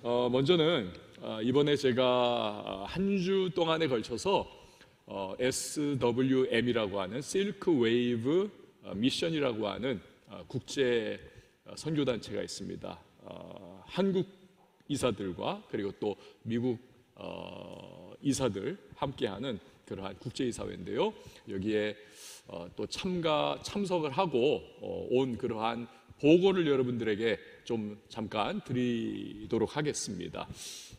먼저는 이번에 제가 한 주 동안에 걸쳐서 SWM이라고 하는 실크 웨이브 미션이라고 하는 국제 선교단체가 있습니다. 한국 이사들과 그리고 또 미국 이사들 함께하는 그러한 국제이사회인데요. 여기에 또 참석을 하고 온 그러한 보고를 여러분들에게 좀 잠깐 드리도록 하겠습니다.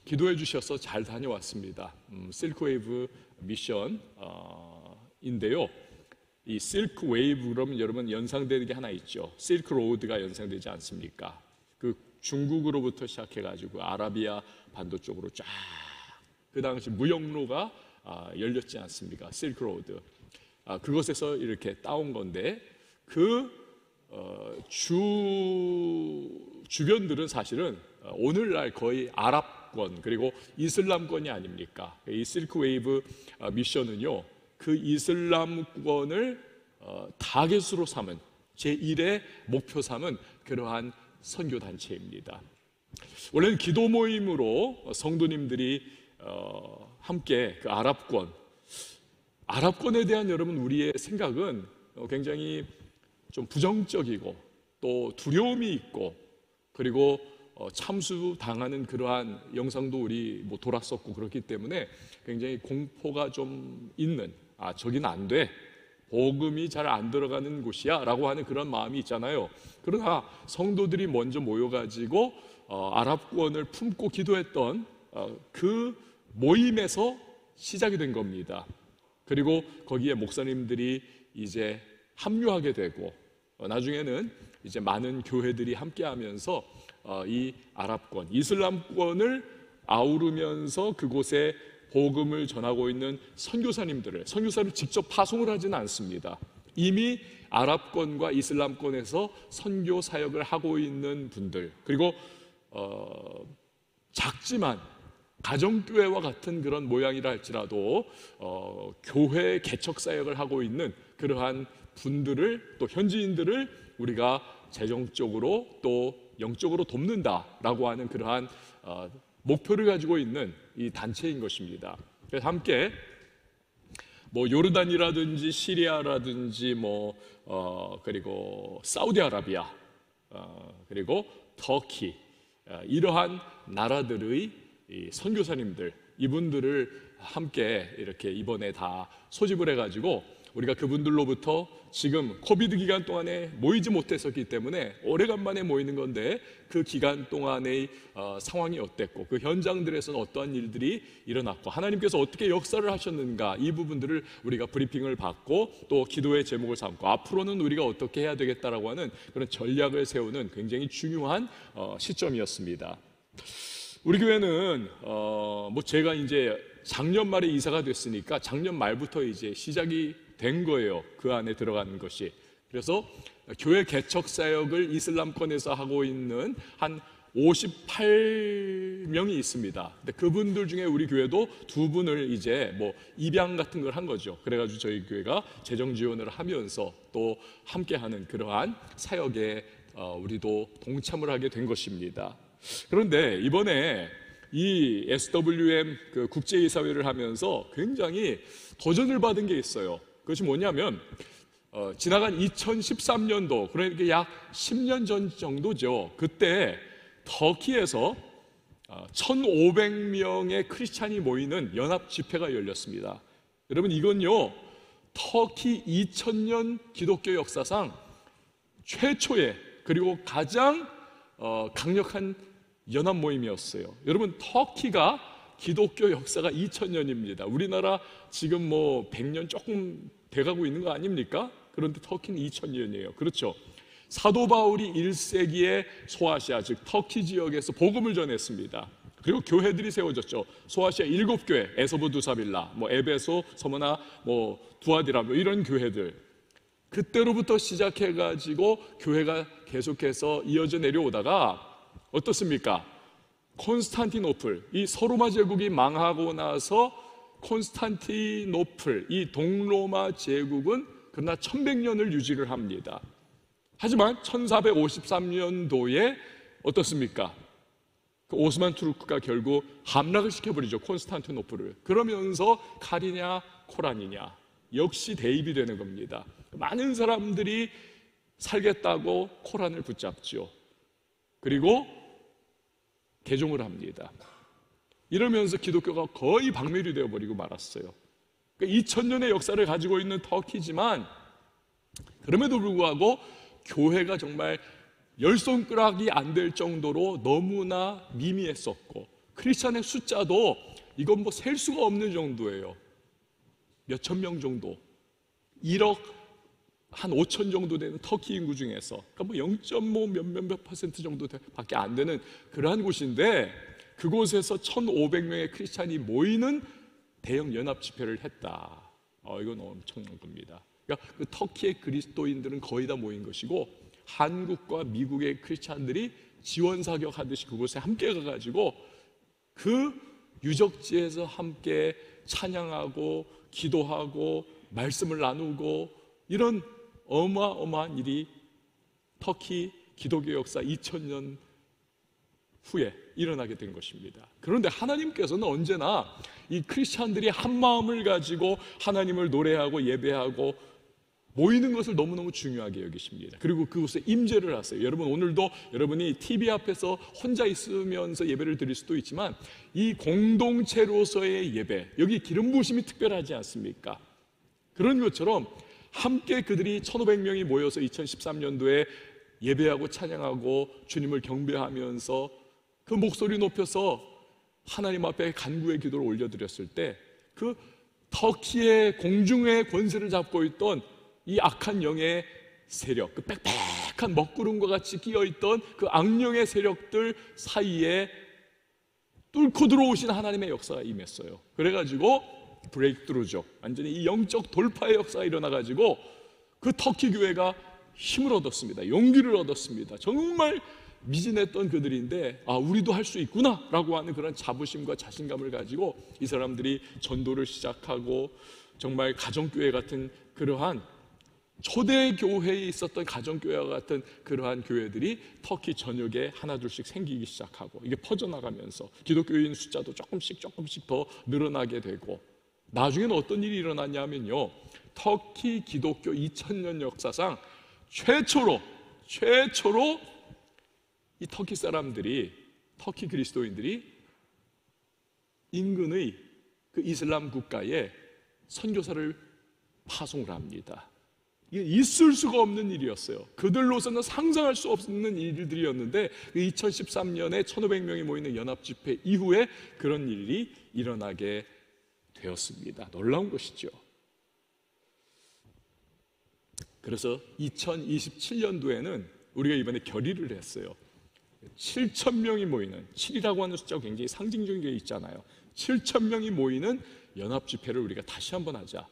기도해 주셔서 잘 다녀왔습니다. 실크웨이브 미션인데요. 이 실크 웨이브 그러면 여러분 연상되는 게 하나 있죠. 실크 로드가 연상되지 않습니까? 그 중국으로부터 시작해가지고 아라비아 반도 쪽으로 쫙 그 당시 무역로가 열렸지 않습니까? 실크 로드. 그것에서 이렇게 따온 건데 그 주변들은 사실은 오늘날 거의 아랍권 그리고 이슬람권이 아닙니까? 이 실크 웨이브 미션은요, 그 이슬람권을 타겟으로 삼은 제1의 목표 삼은 그러한 선교 단체입니다. 원래는 기도 모임으로 성도님들이 함께 그 아랍권에 대한 여러분 우리의 생각은 굉장히 좀 부정적이고 또 두려움이 있고 그리고 참수당하는 그러한 영상도 우리 돌았었고 그렇기 때문에 굉장히 공포가 좀 있는 저긴 안 돼, 복음이 잘 안 들어가는 곳이야 라고 하는 그런 마음이 있잖아요. 그러나 성도들이 먼저 모여가지고 아랍권을 품고 기도했던 그 모임에서 시작이 된 겁니다. 그리고 거기에 목사님들이 이제 합류하게 되고 나중에는 이제 많은 교회들이 함께하면서 이 아랍권, 이슬람권을 아우르면서 그곳에 복음을 전하고 있는 선교사님을 직접 파송을 하지는 않습니다. 이미 아랍권과 이슬람권에서 선교 사역을 하고 있는 분들, 그리고 작지만 가정교회와 같은 그런 모양이라 할지라도 교회 개척 사역을 하고 있는 그러한 분들을, 또 현지인들을 우리가 재정적으로 또 영적으로 돕는다라고 하는 그러한 목표를 가지고 있는 이 단체인 것입니다. 그래서 함께 요르단이라든지 시리아라든지 그리고 사우디아라비아 그리고 터키 이러한 나라들의 이 선교사님들, 이분들을 함께 이렇게 이번에 다 소집을 해가지고 우리가 그분들로부터 지금 코비드 기간 동안에 모이지 못했었기 때문에 오래간만에 모이는 건데 그 기간 동안의 상황이 어땠고 그 현장들에서는 어떠한 일들이 일어났고 하나님께서 어떻게 역사를 하셨는가, 이 부분들을 우리가 브리핑을 받고 또 기도의 제목을 삼고 앞으로는 우리가 어떻게 해야 되겠다라고 하는 그런 전략을 세우는 굉장히 중요한 시점이었습니다. 우리 교회는 제가 이제 작년 말에 이사가 됐으니까 작년 말부터 이제 시작이 된 거예요. 그 안에 들어가는 것이. 그래서 교회 개척 사역을 이슬람권에서 하고 있는 한 58명이 있습니다. 근데 그분들 중에 우리 교회도 2분을 이제 입양 같은 걸 한 거죠. 그래가지고 저희 교회가 재정 지원을 하면서 또 함께하는 그러한 사역에 우리도 동참을 하게 된 것입니다. 그런데 이번에 이 SWM 그 국제이사회를 하면서 굉장히 도전을 받은 게 있어요. 그것이 뭐냐면 지나간 2013년도, 그러니까 약 10년 전 정도죠. 그때 터키에서 1,500명의 크리스찬이 모이는 연합 집회가 열렸습니다. 여러분, 이건요 터키 2000년 기독교 역사상 최초의 그리고 가장 강력한 연합 모임이었어요. 여러분, 터키가 기독교 역사가 2000년입니다. 우리나라 지금 100년 조금 돼가고 있는 거 아닙니까? 그런데 터키는 2000년이에요. 그렇죠? 사도 바울이 1세기에 소아시아, 즉 터키 지역에서 복음을 전했습니다. 그리고 교회들이 세워졌죠. 소아시아 7교회, 에서부두사빌라, 에베소, 서머나, 두아디라 이런 교회들. 그때로부터 시작해가지고 교회가 계속해서 이어져 내려오다가 어떻습니까? 콘스탄티노플, 이 서로마 제국이 망하고 나서 콘스탄티노플, 이 동로마 제국은 그러나 1100년을 유지를 합니다. 하지만 1453년도에 어떻습니까? 그 오스만 투르크가 결국 함락을 시켜버리죠. 콘스탄티노플을. 그러면서 칼이냐 코란이냐 역시 대입이 되는 겁니다. 많은 사람들이 살겠다고 코란을 붙잡죠. 그리고 개종을 합니다. 이러면서 기독교가 거의 박멸이 되어버리고 말았어요. 그러니까 2000년의 역사를 가지고 있는 터키지만 그럼에도 불구하고 교회가 정말 열 손가락이 안 될 정도로 너무나 미미했었고 크리스찬의 숫자도 이건 뭐 셀 수가 없는 정도예요. 몇천 명 정도, 1억 한 5천 정도 되는 터키 인구 중에서 그러니까 뭐 0.5 몇몇 퍼센트 정도밖에 안 되는 그러한 곳인데 그곳에서 1,500명의 크리스찬이 모이는 대형 연합 집회를 했다. 이건 엄청난 겁니다. 그러니까 그 터키의 그리스도인들은 거의 다 모인 것이고 한국과 미국의 크리스찬들이 지원 사격하듯이 그곳에 함께 가가지고 그 유적지에서 함께 찬양하고 기도하고 말씀을 나누고 이런 어마어마한 일이 터키 기독교 역사 2000년 후에 일어나게 된 것입니다. 그런데 하나님께서는 언제나 이 크리스찬들이 한 마음을 가지고 하나님을 노래하고 예배하고 모이는 것을 너무너무 중요하게 여기십니다. 그리고 그곳에 임재를 하세요. 여러분 오늘도 여러분이 TV 앞에서 혼자 있으면서 예배를 드릴 수도 있지만 이 공동체로서의 예배, 여기 기름 부으심이 특별하지 않습니까? 그런 것처럼 함께 그들이 1,500명이 모여서 2013년도에 예배하고 찬양하고 주님을 경배하면서 그 목소리 높여서 하나님 앞에 간구의 기도를 올려드렸을 때 그 터키의 공중의 권세를 잡고 있던 이 악한 영의 세력, 그 빽빽한 먹구름과 같이 끼어있던 그 악령의 세력들 사이에 뚫고 들어오신 하나님의 역사가 임했어요. 그래가지고 브레이크트루죠. 완전히 이 영적 돌파의 역사가 일어나가지고 그 터키 교회가 힘을 얻었습니다. 용기를 얻었습니다. 정말 미진했던 그들인데 우리도 할 수 있구나 라고 하는 그런 자부심과 자신감을 가지고 이 사람들이 전도를 시작하고 정말 가정교회 같은 그러한 초대교회에 있었던 가정교회와 같은 그러한 교회들이 터키 전역에 하나둘씩 생기기 시작하고 이게 퍼져나가면서 기독교인 숫자도 조금씩 더 늘어나게 되고 나중에는 어떤 일이 일어났냐면요, 터키 기독교 2000년 역사상 최초로 이 터키 사람들이, 터키 그리스도인들이 인근의 그 이슬람 국가에 선교사를 파송을 합니다. 이게 있을 수가 없는 일이었어요. 그들로서는 상상할 수 없는 일들이었는데 2013년에 1,500명이 모이는 연합집회 이후에 그런 일이 일어나게 되었습니다. 놀라운 것이죠. 그래서 2027년도에는 우리가 이번에 결의를 했어요. 7,000명이 모이는, 7이라고 하는 숫자가 굉장히 상징적인 게 있잖아요. 7,000명이 모이는 연합집회를 우리가 다시 한번 하자.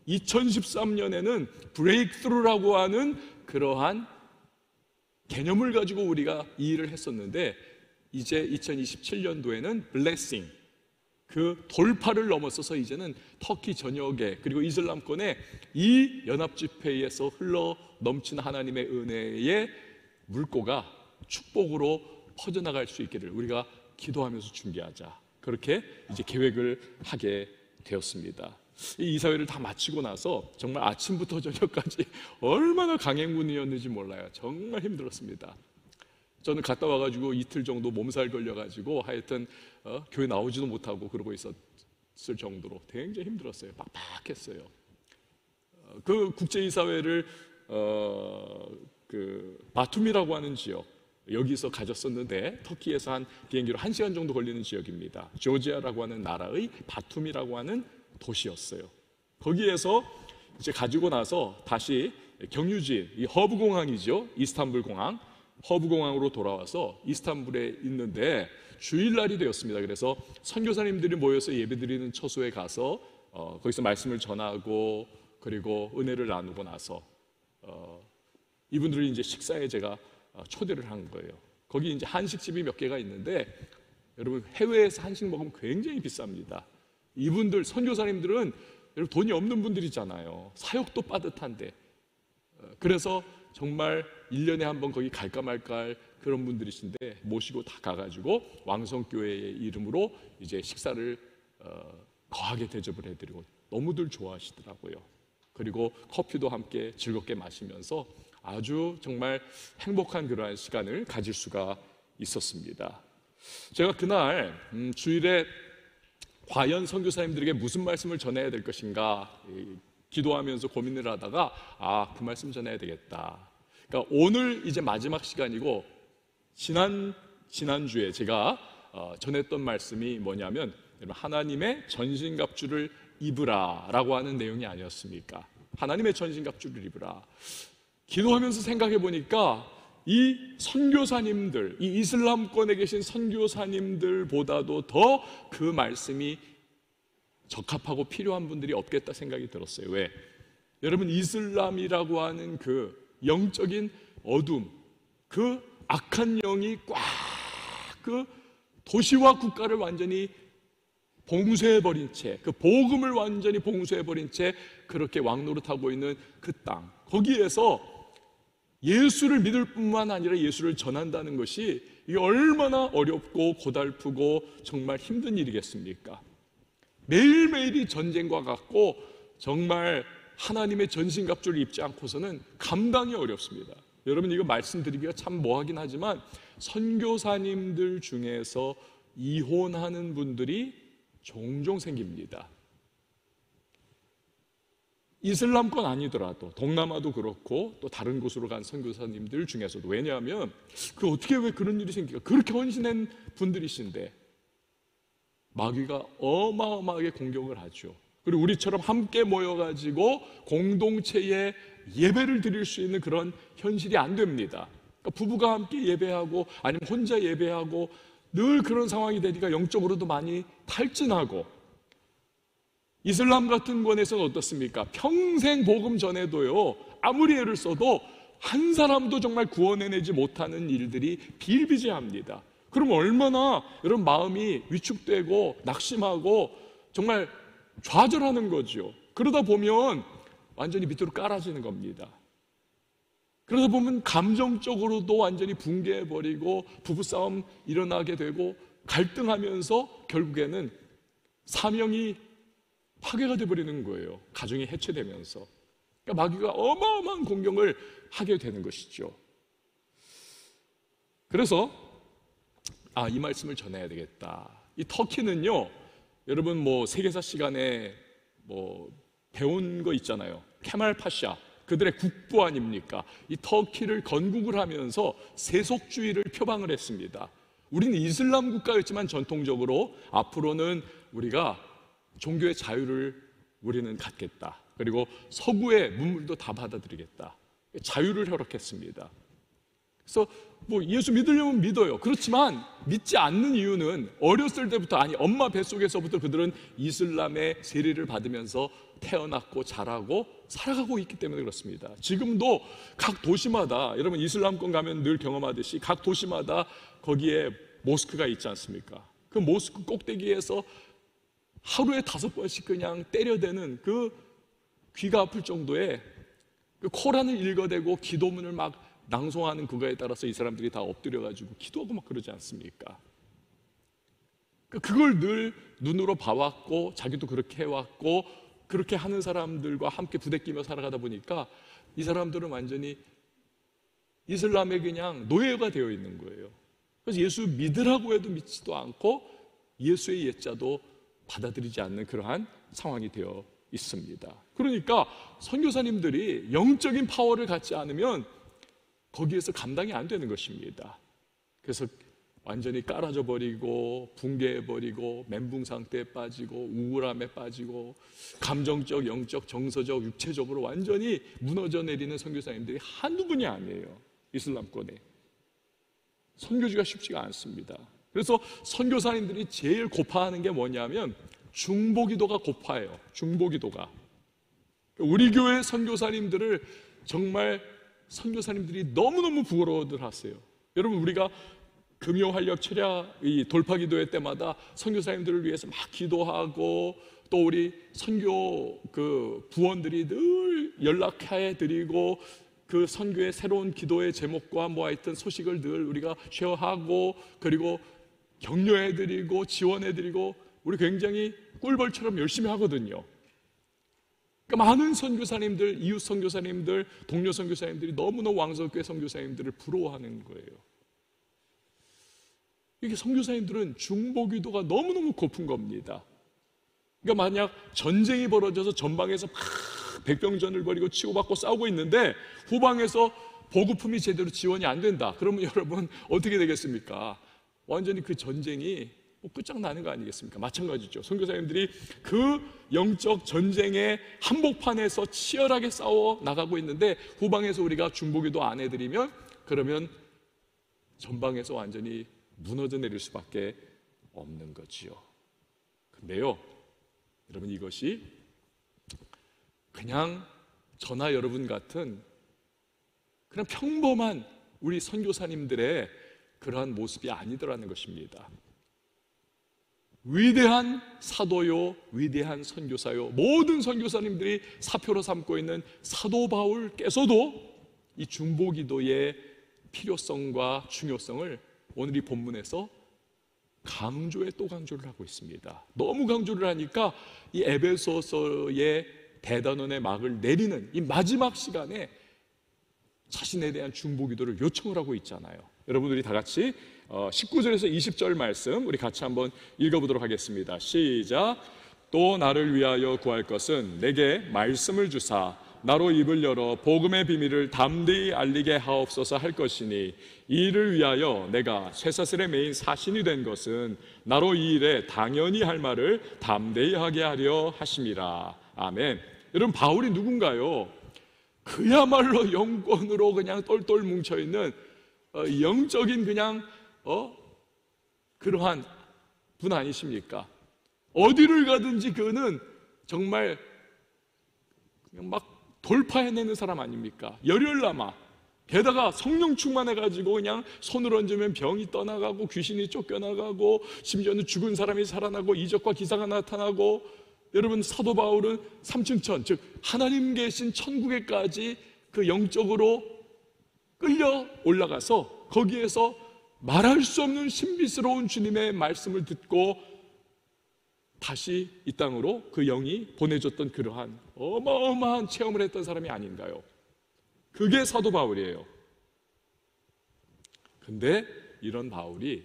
2013년에는 브레이크스루라고 하는 그러한 개념을 가지고 우리가 이 일을 했었는데 이제 2027년도에는 블레싱, 그 돌파를 넘어서서 이제는 터키 전역에 그리고 이슬람권에 이 연합집회에서 흘러 넘치는 하나님의 은혜의 물꼬가 축복으로 퍼져나갈 수 있기를 우리가 기도하면서 준비하자. 그렇게 이제 계획을 하게 되었습니다. 이 이사회를 다 마치고 나서 정말 아침부터 저녁까지 얼마나 강행군이었는지 몰라요. 정말 힘들었습니다. 저는 갔다 와가지고 이틀 정도 몸살 걸려가지고 하여튼 교회 나오지도 못하고 그러고 있었을 정도로 굉장히 힘들었어요. 빡빡했어요. 그 국제이사회를 그 바툼이라고 하는 지역, 여기서 가졌었는데 터키에서 한 비행기로 1시간 정도 걸리는 지역입니다. 조지아라고 하는 나라의 바툼이라고 하는 도시였어요. 거기에서 이제 가지고 나서 다시 경유지, 이 허브 공항이죠. 이스탄불 공항, 허브 공항으로 돌아와서 이스탄불에 있는데 주일날이 되었습니다. 그래서 선교사님들이 모여서 예배드리는 처소에 가서 거기서 말씀을 전하고 그리고 은혜를 나누고 나서 이분들이 이제 식사에 제가 초대를 한 거예요. 거기 이제 한식집이 몇 개가 있는데 여러분 해외에서 한식 먹으면 굉장히 비쌉니다. 이분들 선교사님들은 여러분 돈이 없는 분들이잖아요. 사역도 빠듯한데 그래서 정말 1년에 한 번 거기 갈까 말까 할 그런 분들이신데 모시고 다 가가지고 왕성교회의 이름으로 이제 식사를 거하게 대접을 해드리고 너무들 좋아하시더라고요. 그리고 커피도 함께 즐겁게 마시면서 아주 정말 행복한 그러한 시간을 가질 수가 있었습니다. 제가 그날 주일에 과연 선교사님들에게 무슨 말씀을 전해야 될 것인가 기도하면서 고민을 하다가 그 말씀 전해야 되겠다. 그러니까 오늘 이제 마지막 시간이고 지난주에 제가 전했던 말씀이 뭐냐면 하나님의 전신갑주를 입으라 라고 하는 내용이 아니었습니까? 하나님의 전신갑주를 입으라. 기도하면서 생각해 보니까 이 선교사님들, 이 이슬람권에 계신 선교사님들보다도 더 그 말씀이 적합하고 필요한 분들이 없겠다 생각이 들었어요. 왜? 여러분, 이슬람이라고 하는 그 영적인 어둠, 그 악한 영이 꽉 그 도시와 국가를 완전히 봉쇄해버린 채, 그 복음을 완전히 봉쇄해버린 채 그렇게 왕노릇하고 있는 그 땅, 거기에서 예수를 믿을 뿐만 아니라 예수를 전한다는 것이 이게 얼마나 어렵고 고달프고 정말 힘든 일이겠습니까? 매일매일이 전쟁과 같고 정말 하나님의 전신갑주를 입지 않고서는 감당이 어렵습니다. 여러분, 이거 말씀드리기가 참 뭐하긴 하지만 선교사님들 중에서 이혼하는 분들이 종종 생깁니다. 이슬람권 아니더라도 동남아도 그렇고 또 다른 곳으로 간 선교사님들 중에서도. 왜냐하면 왜 그런 일이 생길까? 그렇게 헌신한 분들이신데 마귀가 어마어마하게 공격을 하죠. 그리고 우리처럼 함께 모여가지고 공동체에 예배를 드릴 수 있는 그런 현실이 안 됩니다. 그러니까 부부가 함께 예배하고 아니면 혼자 예배하고 늘 그런 상황이 되니까 영적으로도 많이 탈진하고, 이슬람 같은 권에서는 어떻습니까? 평생 복음 전에도요, 아무리 애를 써도 한 사람도 정말 구원해내지 못하는 일들이 비일비재합니다. 그럼 얼마나 여러분 마음이 위축되고 낙심하고 정말 좌절하는 거죠. 그러다 보면 완전히 밑으로 깔아지는 겁니다. 그러다 보면 감정적으로도 완전히 붕괴해버리고 부부싸움 일어나게 되고 갈등하면서 결국에는 사명이 파괴가 되어버리는 거예요. 가정이 해체되면서. 그러니까 마귀가 어마어마한 공격을 하게 되는 것이죠. 그래서 이 말씀을 전해야 되겠다. 이 터키는요, 여러분 세계사 시간에 배운 거 있잖아요. 케말 파샤, 그들의 국부 아닙니까? 이 터키를 건국을 하면서 세속주의를 표방을 했습니다. 우리는 이슬람 국가였지만 전통적으로 앞으로는 우리가 종교의 자유를 우리는 갖겠다. 그리고 서구의 문물도 다 받아들이겠다. 자유를 허락했습니다. 그래서 예수 믿으려면 믿어요. 그렇지만 믿지 않는 이유는 어렸을 때부터, 엄마 뱃속에서부터 그들은 이슬람의 세례를 받으면서 태어났고 자라고 살아가고 있기 때문에 그렇습니다. 지금도 각 도시마다, 여러분 이슬람권 가면 늘 경험하듯이 각 도시마다 거기에 모스크가 있지 않습니까? 그 모스크 꼭대기에서 하루에 5번씩 그냥 때려대는 그 귀가 아플 정도의 그 코란을 읽어대고 기도문을 막 낭송하는 그거에 따라서 이 사람들이 다 엎드려가지고 기도하고 막 그러지 않습니까? 그걸 늘 눈으로 봐왔고 자기도 그렇게 해왔고 그렇게 하는 사람들과 함께 부대끼며 살아가다 보니까 이 사람들은 완전히 이슬람에 그냥 노예가 되어 있는 거예요. 그래서 예수 믿으라고 해도 믿지도 않고 예수의 예자도 받아들이지 않는 그러한 상황이 되어 있습니다. 그러니까 선교사님들이 영적인 파워를 갖지 않으면 거기에서 감당이 안 되는 것입니다. 그래서 완전히 깔아져 버리고 붕괴해버리고 멘붕 상태에 빠지고 우울함에 빠지고 감정적, 영적, 정서적, 육체적으로 완전히 무너져 내리는 선교사님들이 한두 분이 아니에요. 이슬람권에. 선교지가 쉽지가 않습니다. 그래서 선교사님들이 제일 고파하는 게 뭐냐면 중보기도가 고파해요. 중보기도가. 우리 교회 선교사님들을 정말 선교사님들이 너무너무 부러워들 하세요. 여러분, 우리가 금요활력 철야 이 돌파기도회 때마다 선교사님들을 위해서 막 기도하고 또 우리 선교 그 부원들이 늘 연락해 드리고 그 선교의 새로운 기도의 제목과 뭐 하여튼 소식을 늘 우리가 쉐어하고 그리고 격려해드리고 지원해드리고 우리 굉장히 꿀벌처럼 열심히 하거든요. 그러니까 많은 선교사님들, 이웃 선교사님들, 동료 선교사님들이 너무나 왕성교회 선교사님들을 부러워하는 거예요. 이게 선교사님들은 중보기도가 너무너무 고픈 겁니다. 그러니까 만약 전쟁이 벌어져서 전방에서 막 백병전을 벌이고 치고받고 싸우고 있는데 후방에서 보급품이 제대로 지원이 안 된다. 그러면 여러분 어떻게 되겠습니까? 완전히 그 전쟁이 끝장나는 거 아니겠습니까? 마찬가지죠. 선교사님들이 그 영적 전쟁의 한복판에서 치열하게 싸워 나가고 있는데 후방에서 우리가 중보기도 안 해드리면 그러면 전방에서 완전히 무너져 내릴 수밖에 없는 거지요. 근데요, 여러분 이것이 그냥 저나 여러분 같은 그냥 평범한 우리 선교사님들의 그러한 모습이 아니더라는 것입니다. 위대한 사도요, 위대한 선교사요, 모든 선교사님들이 사표로 삼고 있는 사도 바울께서도 이 중보기도의 필요성과 중요성을 오늘 이 본문에서 강조에 또 강조를 하고 있습니다. 너무 강조를 하니까 이 에베소서의 대단원의 막을 내리는 이 마지막 시간에 자신에 대한 중보기도를 요청을 하고 있잖아요. 여러분들이 다 같이 19절에서 20절 말씀 우리 같이 한번 읽어보도록 하겠습니다. 시작. 또 나를 위하여 구할 것은 내게 말씀을 주사 나로 입을 열어 복음의 비밀을 담대히 알리게 하옵소서 할 것이니 이를 위하여 내가 쇠사슬에 매인 사신이 된 것은 나로 이 일에 당연히 할 말을 담대히 하게 하려 하심이라. 아멘. 여러분 바울이 누군가요? 그야말로 영권으로 그냥 똘똘 뭉쳐있는 영적인 그냥 그러한 분 아니십니까? 어디를 가든지 그는 정말 그냥 막 돌파해내는 사람 아닙니까? 열혈남아. 게다가 성령 충만해가지고 그냥 손을 얹으면 병이 떠나가고 귀신이 쫓겨나가고 심지어는 죽은 사람이 살아나고 이적과 기사가 나타나고 여러분 사도 바울은 삼층천 즉 하나님 계신 천국에까지 그 영적으로 끌려 올라가서 거기에서 말할 수 없는 신비스러운 주님의 말씀을 듣고 다시 이 땅으로 그 영이 보내줬던 그러한 어마어마한 체험을 했던 사람이 아닌가요? 그게 사도 바울이에요. 근데 이런 바울이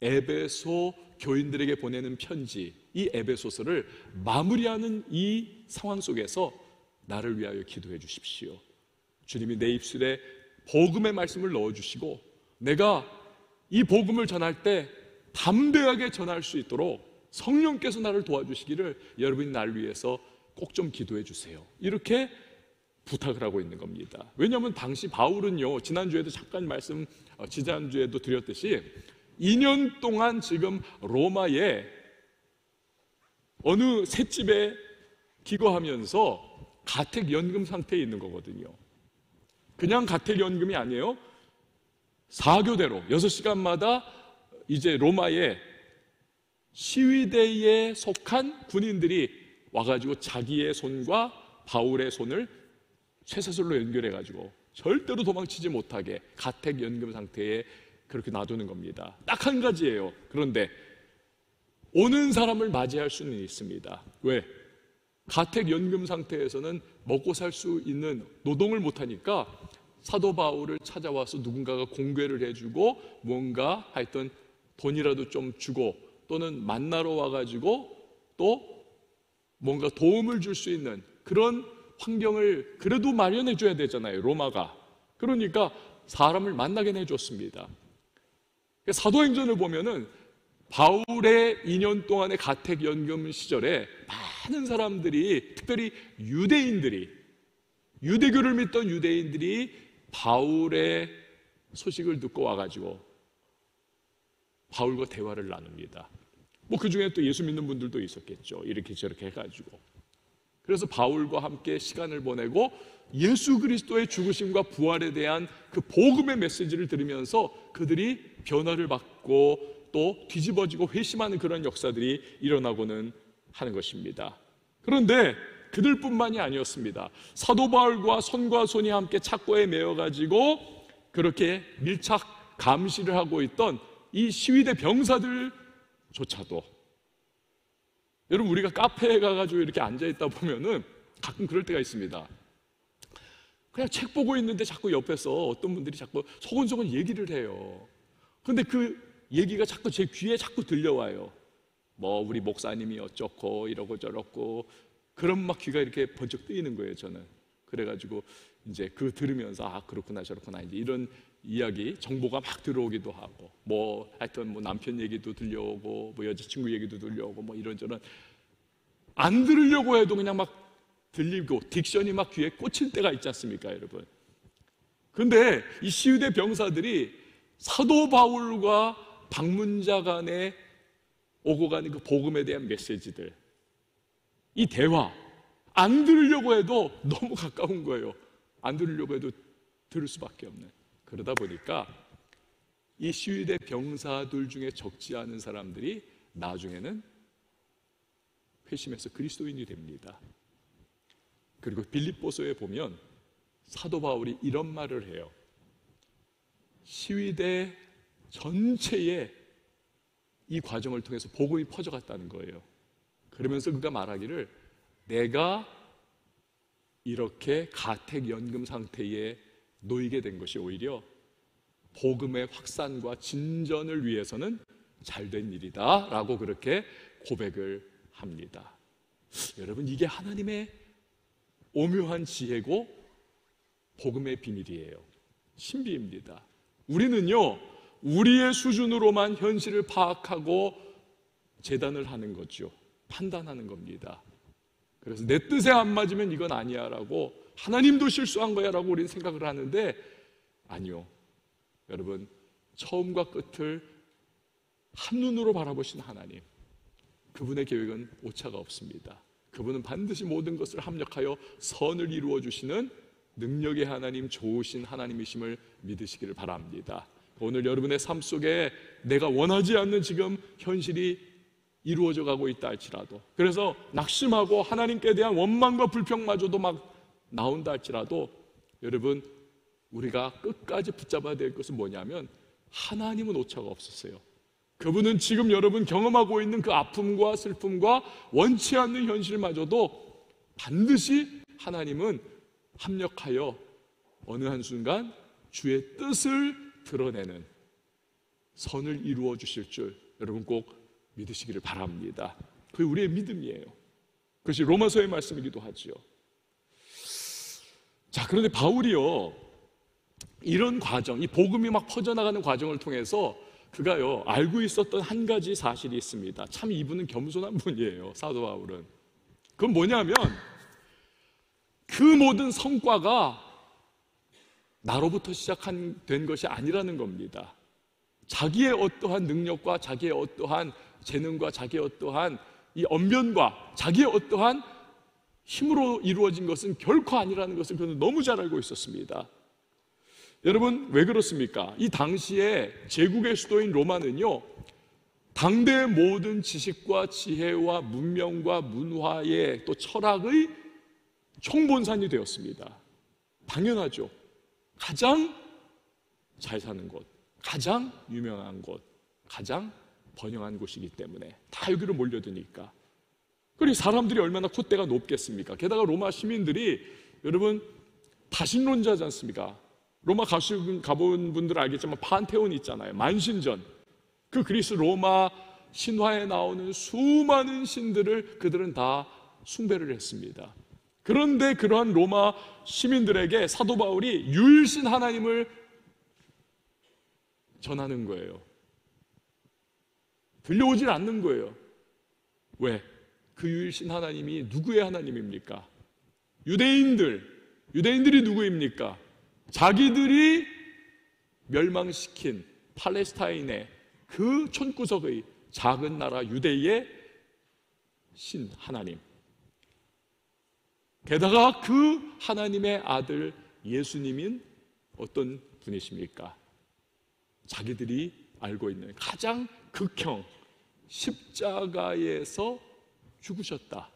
에베소 교인들에게 보내는 편지, 이 에베소서를 마무리하는 이 상황 속에서 나를 위하여 기도해 주십시오. 주님이 내 입술에 복음의 말씀을 넣어주시고 내가 이 복음을 전할 때 담대하게 전할 수 있도록 성령께서 나를 도와주시기를 여러분이 날 위해서 꼭 좀 기도해 주세요. 이렇게 부탁을 하고 있는 겁니다. 왜냐하면 당시 바울은요, 지난주에도 잠깐 지난주에도 드렸듯이 2년 동안 지금 로마의 어느 셋집에 기거하면서 가택연금 상태에 있는 거거든요. 그냥 가택연금이 아니에요. 4교대로 6시간마다 이제 로마의 시위대에 속한 군인들이 와가지고 자기의 손과 바울의 손을 쇠사슬로 연결해가지고 절대로 도망치지 못하게 가택연금 상태에 그렇게 놔두는 겁니다. 딱 한 가지예요. 그런데 오는 사람을 맞이할 수는 있습니다. 왜? 가택연금 상태에서는 먹고 살 수 있는 노동을 못하니까 사도 바울을 찾아와서 누군가가 공개를 해주고 뭔가 하여튼 돈이라도 좀 주고 또는 만나러 와가지고 또 뭔가 도움을 줄 수 있는 그런 환경을 그래도 마련해 줘야 되잖아요, 로마가. 그러니까 사람을 만나게 해줬습니다. 사도행전을 보면은 바울의 2년 동안의 가택연금 시절에 많은 사람들이, 특별히 유대인들이, 유대교를 믿던 유대인들이 바울의 소식을 듣고 와가지고 바울과 대화를 나눕니다. 뭐 그 중에 또 예수 믿는 분들도 있었겠죠. 이렇게 저렇게 해가지고. 그래서 바울과 함께 시간을 보내고 예수 그리스도의 죽으심과 부활에 대한 그 복음의 메시지를 들으면서 그들이 변화를 받고 또 뒤집어지고 회심하는 그런 역사들이 일어나고는 하는 것입니다. 그런데 그들뿐만이 아니었습니다. 사도 바울과 손과 손이 함께 착고에 매어가지고 그렇게 밀착 감시를 하고 있던 이 시위대 병사들조차도, 여러분 우리가 카페에 가가지고 이렇게 앉아있다 보면은 가끔 그럴 때가 있습니다. 그냥 책 보고 있는데 자꾸 옆에서 어떤 분들이 자꾸 소곤소곤 얘기를 해요. 근데 그 얘기가 자꾸 제 귀에 자꾸 들려와요. 뭐 우리 목사님이 어쩌고 이러고 저러고, 그런 막 귀가 이렇게 번쩍 뜨이는 거예요, 저는. 그래가지고 이제 그 들으면서 아 그렇구나 저렇구나 이제 이런 이야기 정보가 막 들어오기도 하고, 뭐 하여튼 뭐 남편 얘기도 들려오고 뭐 여자친구 얘기도 들려오고 뭐 이런저런, 안 들으려고 해도 그냥 막 들리고 딕션이 막 귀에 꽂힐 때가 있지 않습니까, 여러분? 근데 이 시위대 병사들이 사도 바울과 방문자 간에 오고 가는 그 복음에 대한 메시지들, 이 대화, 안 들으려고 해도 너무 가까운 거예요. 안 들으려고 해도 들을 수밖에 없는. 그러다 보니까 이 시위대 병사들 중에 적지 않은 사람들이 나중에는 회심해서 그리스도인이 됩니다. 그리고 빌립보서에 보면 사도 바울이 이런 말을 해요. 시위대 전체에 이 과정을 통해서 복음이 퍼져갔다는 거예요. 그러면서 그가 말하기를, 내가 이렇게 가택연금 상태에 놓이게 된 것이 오히려 복음의 확산과 진전을 위해서는 잘된 일이다 라고 그렇게 고백을 합니다. 여러분, 이게 하나님의 오묘한 지혜고 복음의 비밀이에요. 신비입니다. 우리는요, 우리의 수준으로만 현실을 파악하고 재단을 하는 거죠. 판단하는 겁니다. 그래서 내 뜻에 안 맞으면 이건 아니야 라고, 하나님도 실수한 거야 라고 우리는 생각을 하는데, 아니요. 여러분, 처음과 끝을 한눈으로 바라보신 하나님, 그분의 계획은 오차가 없습니다. 그분은 반드시 모든 것을 합력하여 선을 이루어 주시는 능력의 하나님, 좋으신 하나님이심을 믿으시기를 바랍니다. 오늘 여러분의 삶 속에 내가 원하지 않는 지금 현실이 이루어져 가고 있다 할지라도, 그래서 낙심하고 하나님께 대한 원망과 불평마저도 막 나온다 할지라도, 여러분, 우리가 끝까지 붙잡아야 될 것은 뭐냐면, 하나님은 오차가 없으세요. 그분은 지금 여러분 경험하고 있는 그 아픔과 슬픔과 원치 않는 현실마저도 반드시 하나님은 합력하여 어느 한순간 주의 뜻을 드러내는 선을 이루어 주실 줄 여러분 꼭 믿으시기를 바랍니다. 그게 우리의 믿음이에요. 그것이 로마서의 말씀이기도 하죠. 자, 그런데 바울이요, 이런 과정, 이 복음이 막 퍼져나가는 과정을 통해서 그가요 알고 있었던 한 가지 사실이 있습니다. 참 이분은 겸손한 분이에요, 사도 바울은. 그건 뭐냐면, 그 모든 성과가 나로부터 된 것이 아니라는 겁니다. 자기의 어떠한 능력과 자기의 어떠한 재능과 자기의 어떠한 이 언변과 자기의 어떠한 힘으로 이루어진 것은 결코 아니라는 것을 그는 너무 잘 알고 있었습니다. 여러분, 왜 그렇습니까? 이 당시에 제국의 수도인 로마는요, 당대의 모든 지식과 지혜와 문명과 문화의 또 철학의 총본산이 되었습니다. 당연하죠. 가장 잘 사는 곳, 가장 유명한 곳, 가장 번영한 곳이기 때문에 다 여기로 몰려드니까. 그리고 사람들이 얼마나 콧대가 높겠습니까? 게다가 로마 시민들이 여러분 다신론자지 않습니까? 로마 가본 분들 알겠지만 판테온 있잖아요. 만신전. 그 그리스 로마 신화에 나오는 수많은 신들을 그들은 다 숭배를 했습니다. 그런데 그러한 로마 시민들에게 사도 바울이 유일신 하나님을 전하는 거예요. 들려오질 않는 거예요. 왜? 그 유일신 하나님이 누구의 하나님입니까? 유대인들이 누구입니까? 자기들이 멸망시킨 팔레스타인의 그 촌구석의 작은 나라 유대의 신 하나님, 게다가 그 하나님의 아들 예수님인 어떤 분이십니까? 자기들이 알고 있는 가장 극형 십자가에서 죽으셨다.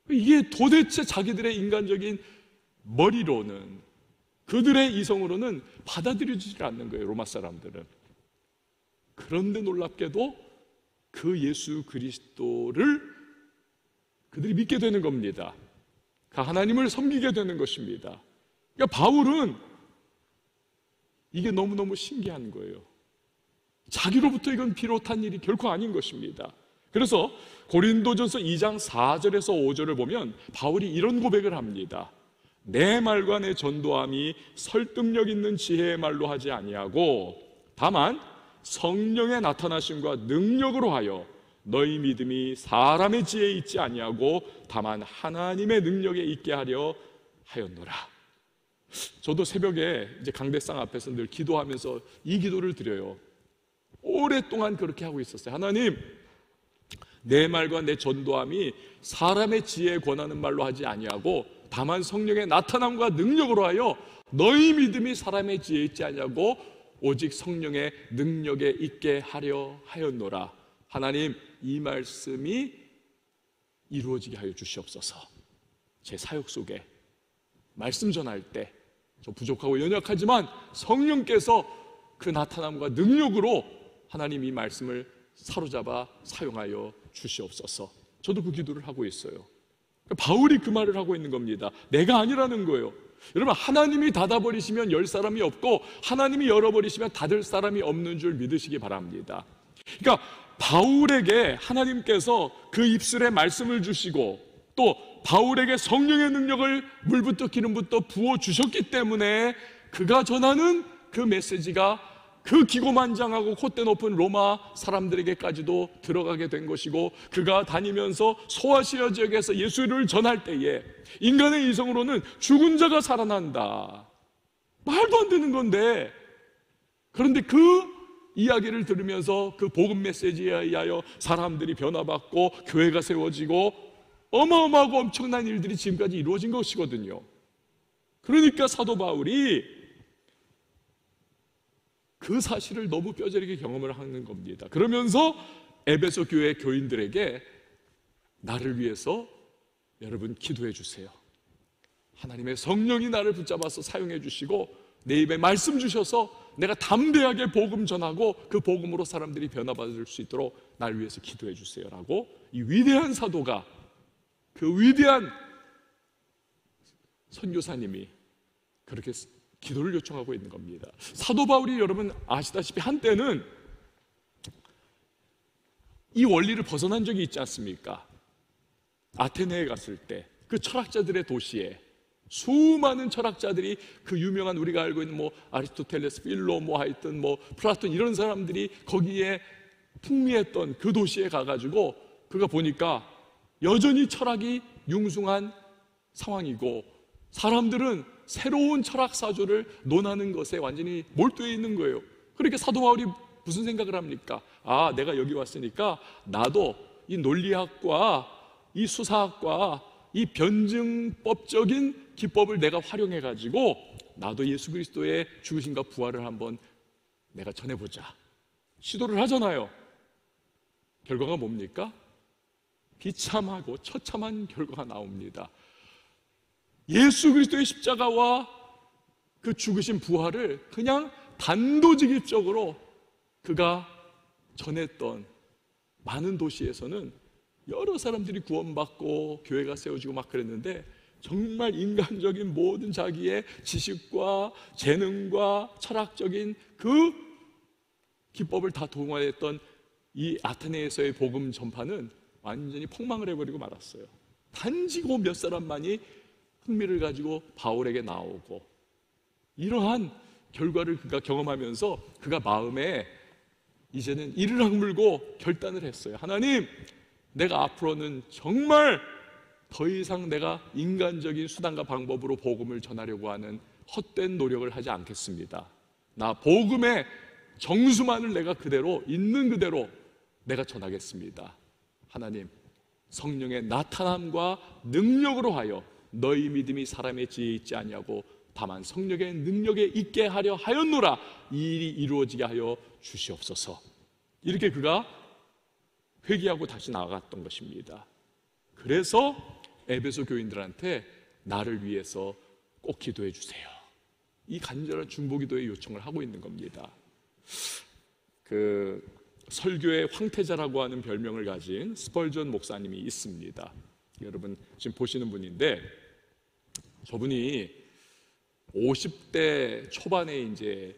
이게 도대체 자기들의 인간적인 머리로는, 그들의 이성으로는 받아들여지지 않는 거예요, 로마 사람들은. 그런데 놀랍게도 그 예수 그리스도를 그들이 믿게 되는 겁니다. 그 하나님을 섬기게 되는 것입니다. 그러니까 바울은 이게 너무너무 신기한 거예요. 자기로부터 이건 비롯한 일이 결코 아닌 것입니다. 그래서 고린도전서 2장 4절에서 5절을 보면 바울이 이런 고백을 합니다. 내 말과 내 전도함이 설득력 있는 지혜의 말로 하지 아니하고 다만 성령의 나타나심과 능력으로 하여 너희 믿음이 사람의 지혜에 있지 아니하고 다만 하나님의 능력에 있게 하려 하였노라. 저도 새벽에 이제 강대상 앞에서 늘 기도하면서 이 기도를 드려요. 오랫동안 그렇게 하고 있었어요. 하나님, 내 말과 내 전도함이 사람의 지혜에 권하는 말로 하지 아니하고 다만 성령의 나타남과 능력으로 하여 너희 믿음이 사람의 지혜에 있지 아니하고 오직 성령의 능력에 있게 하려 하였노라. 하나님, 이 말씀이 이루어지게 하여 주시옵소서. 제 사역 속에 말씀 전할 때 저 부족하고 연약하지만 성령께서 그 나타남과 능력으로 하나님 이 말씀을 사로잡아 사용하여 주시옵소서. 저도 그 기도를 하고 있어요. 바울이 그 말을 하고 있는 겁니다. 내가 아니라는 거예요. 여러분, 하나님이 닫아버리시면 열 사람이 없고 하나님이 열어버리시면 닫을 사람이 없는 줄 믿으시기 바랍니다. 그러니까 바울에게 하나님께서 그 입술에 말씀을 주시고 또 바울에게 성령의 능력을 물부터 기름부터 부어주셨기 때문에 그가 전하는 그 메시지가 그 기고만장하고 콧대 높은 로마 사람들에게까지도 들어가게 된 것이고, 그가 다니면서 소아시아 지역에서 예수를 전할 때에 인간의 이성으로는 죽은 자가 살아난다, 말도 안 되는 건데, 그런데 그 이야기를 들으면서 그 복음 메시지에 의하여 사람들이 변화받고 교회가 세워지고 어마어마하고 엄청난 일들이 지금까지 이루어진 것이거든요. 그러니까 사도 바울이 그 사실을 너무 뼈저리게 경험을 하는 겁니다. 그러면서 에베소 교회 교인들에게 나를 위해서 여러분 기도해 주세요. 하나님의 성령이 나를 붙잡아서 사용해 주시고 내 입에 말씀 주셔서 내가 담대하게 복음 전하고 그 복음으로 사람들이 변화받을 수 있도록 나를 위해서 기도해 주세요라고 이 위대한 사도가, 그 위대한 선교사님이 그렇게 기도를 요청하고 있는 겁니다. 사도 바울이 여러분 아시다시피 한때는 이 원리를 벗어난 적이 있지 않습니까? 아테네에 갔을 때 그 철학자들의 도시에 수많은 철학자들이 그 유명한 우리가 알고 있는 뭐 아리스토텔레스, 필로, 뭐 하여튼 뭐 플라톤 이런 사람들이 거기에 풍미했던 그 도시에 가가지고 그가 보니까 여전히 철학이 융숭한 상황이고 사람들은 새로운 철학 사조를 논하는 것에 완전히 몰두해 있는 거예요. 그러니까 사도 바울이 무슨 생각을 합니까? 아, 내가 여기 왔으니까 나도 이 논리학과 이 수사학과 이 변증법적인 기법을 내가 활용해 가지고 나도 예수 그리스도의 죽으심과 부활을 한번 내가 전해보자 시도를 하잖아요. 결과가 뭡니까? 비참하고 처참한 결과가 나옵니다. 예수 그리스도의 십자가와 그 죽으신 부활을 그냥 단도직입적으로 그가 전했던 많은 도시에서는 여러 사람들이 구원받고 교회가 세워지고 막 그랬는데, 정말 인간적인 모든 자기의 지식과 재능과 철학적인 그 기법을 다 동원했던 이 아테네에서의 복음 전파는 완전히 폭망을 해버리고 말았어요. 단지 그 몇 사람만이 흥미를 가지고 바울에게 나오고, 이러한 결과를 그가 경험하면서 그가 마음에 이제는 이를 악물고 결단을 했어요. 하나님, 내가 앞으로는 정말 더 이상 내가 인간적인 수단과 방법으로 복음을 전하려고 하는 헛된 노력을 하지 않겠습니다. 나 복음의 정수만을 내가 그대로 있는 그대로 내가 전하겠습니다. 하나님, 성령의 나타남과 능력으로 하여 너희 믿음이 사람의 지혜에 있지 아니하고 다만 성령의 능력에 있게 하려 하였노라. 이 일이 이루어지게 하여 주시옵소서. 이렇게 그가 회개하고 다시 나아갔던 것입니다. 그래서 에베소 교인들한테 나를 위해서 꼭 기도해 주세요. 이 간절한 중보기도의 요청을 하고 있는 겁니다. 그 설교의 황태자라고 하는 별명을 가진 스펄전 목사님이 있습니다. 여러분 지금 보시는 분인데, 저분이 50대 초반에 이제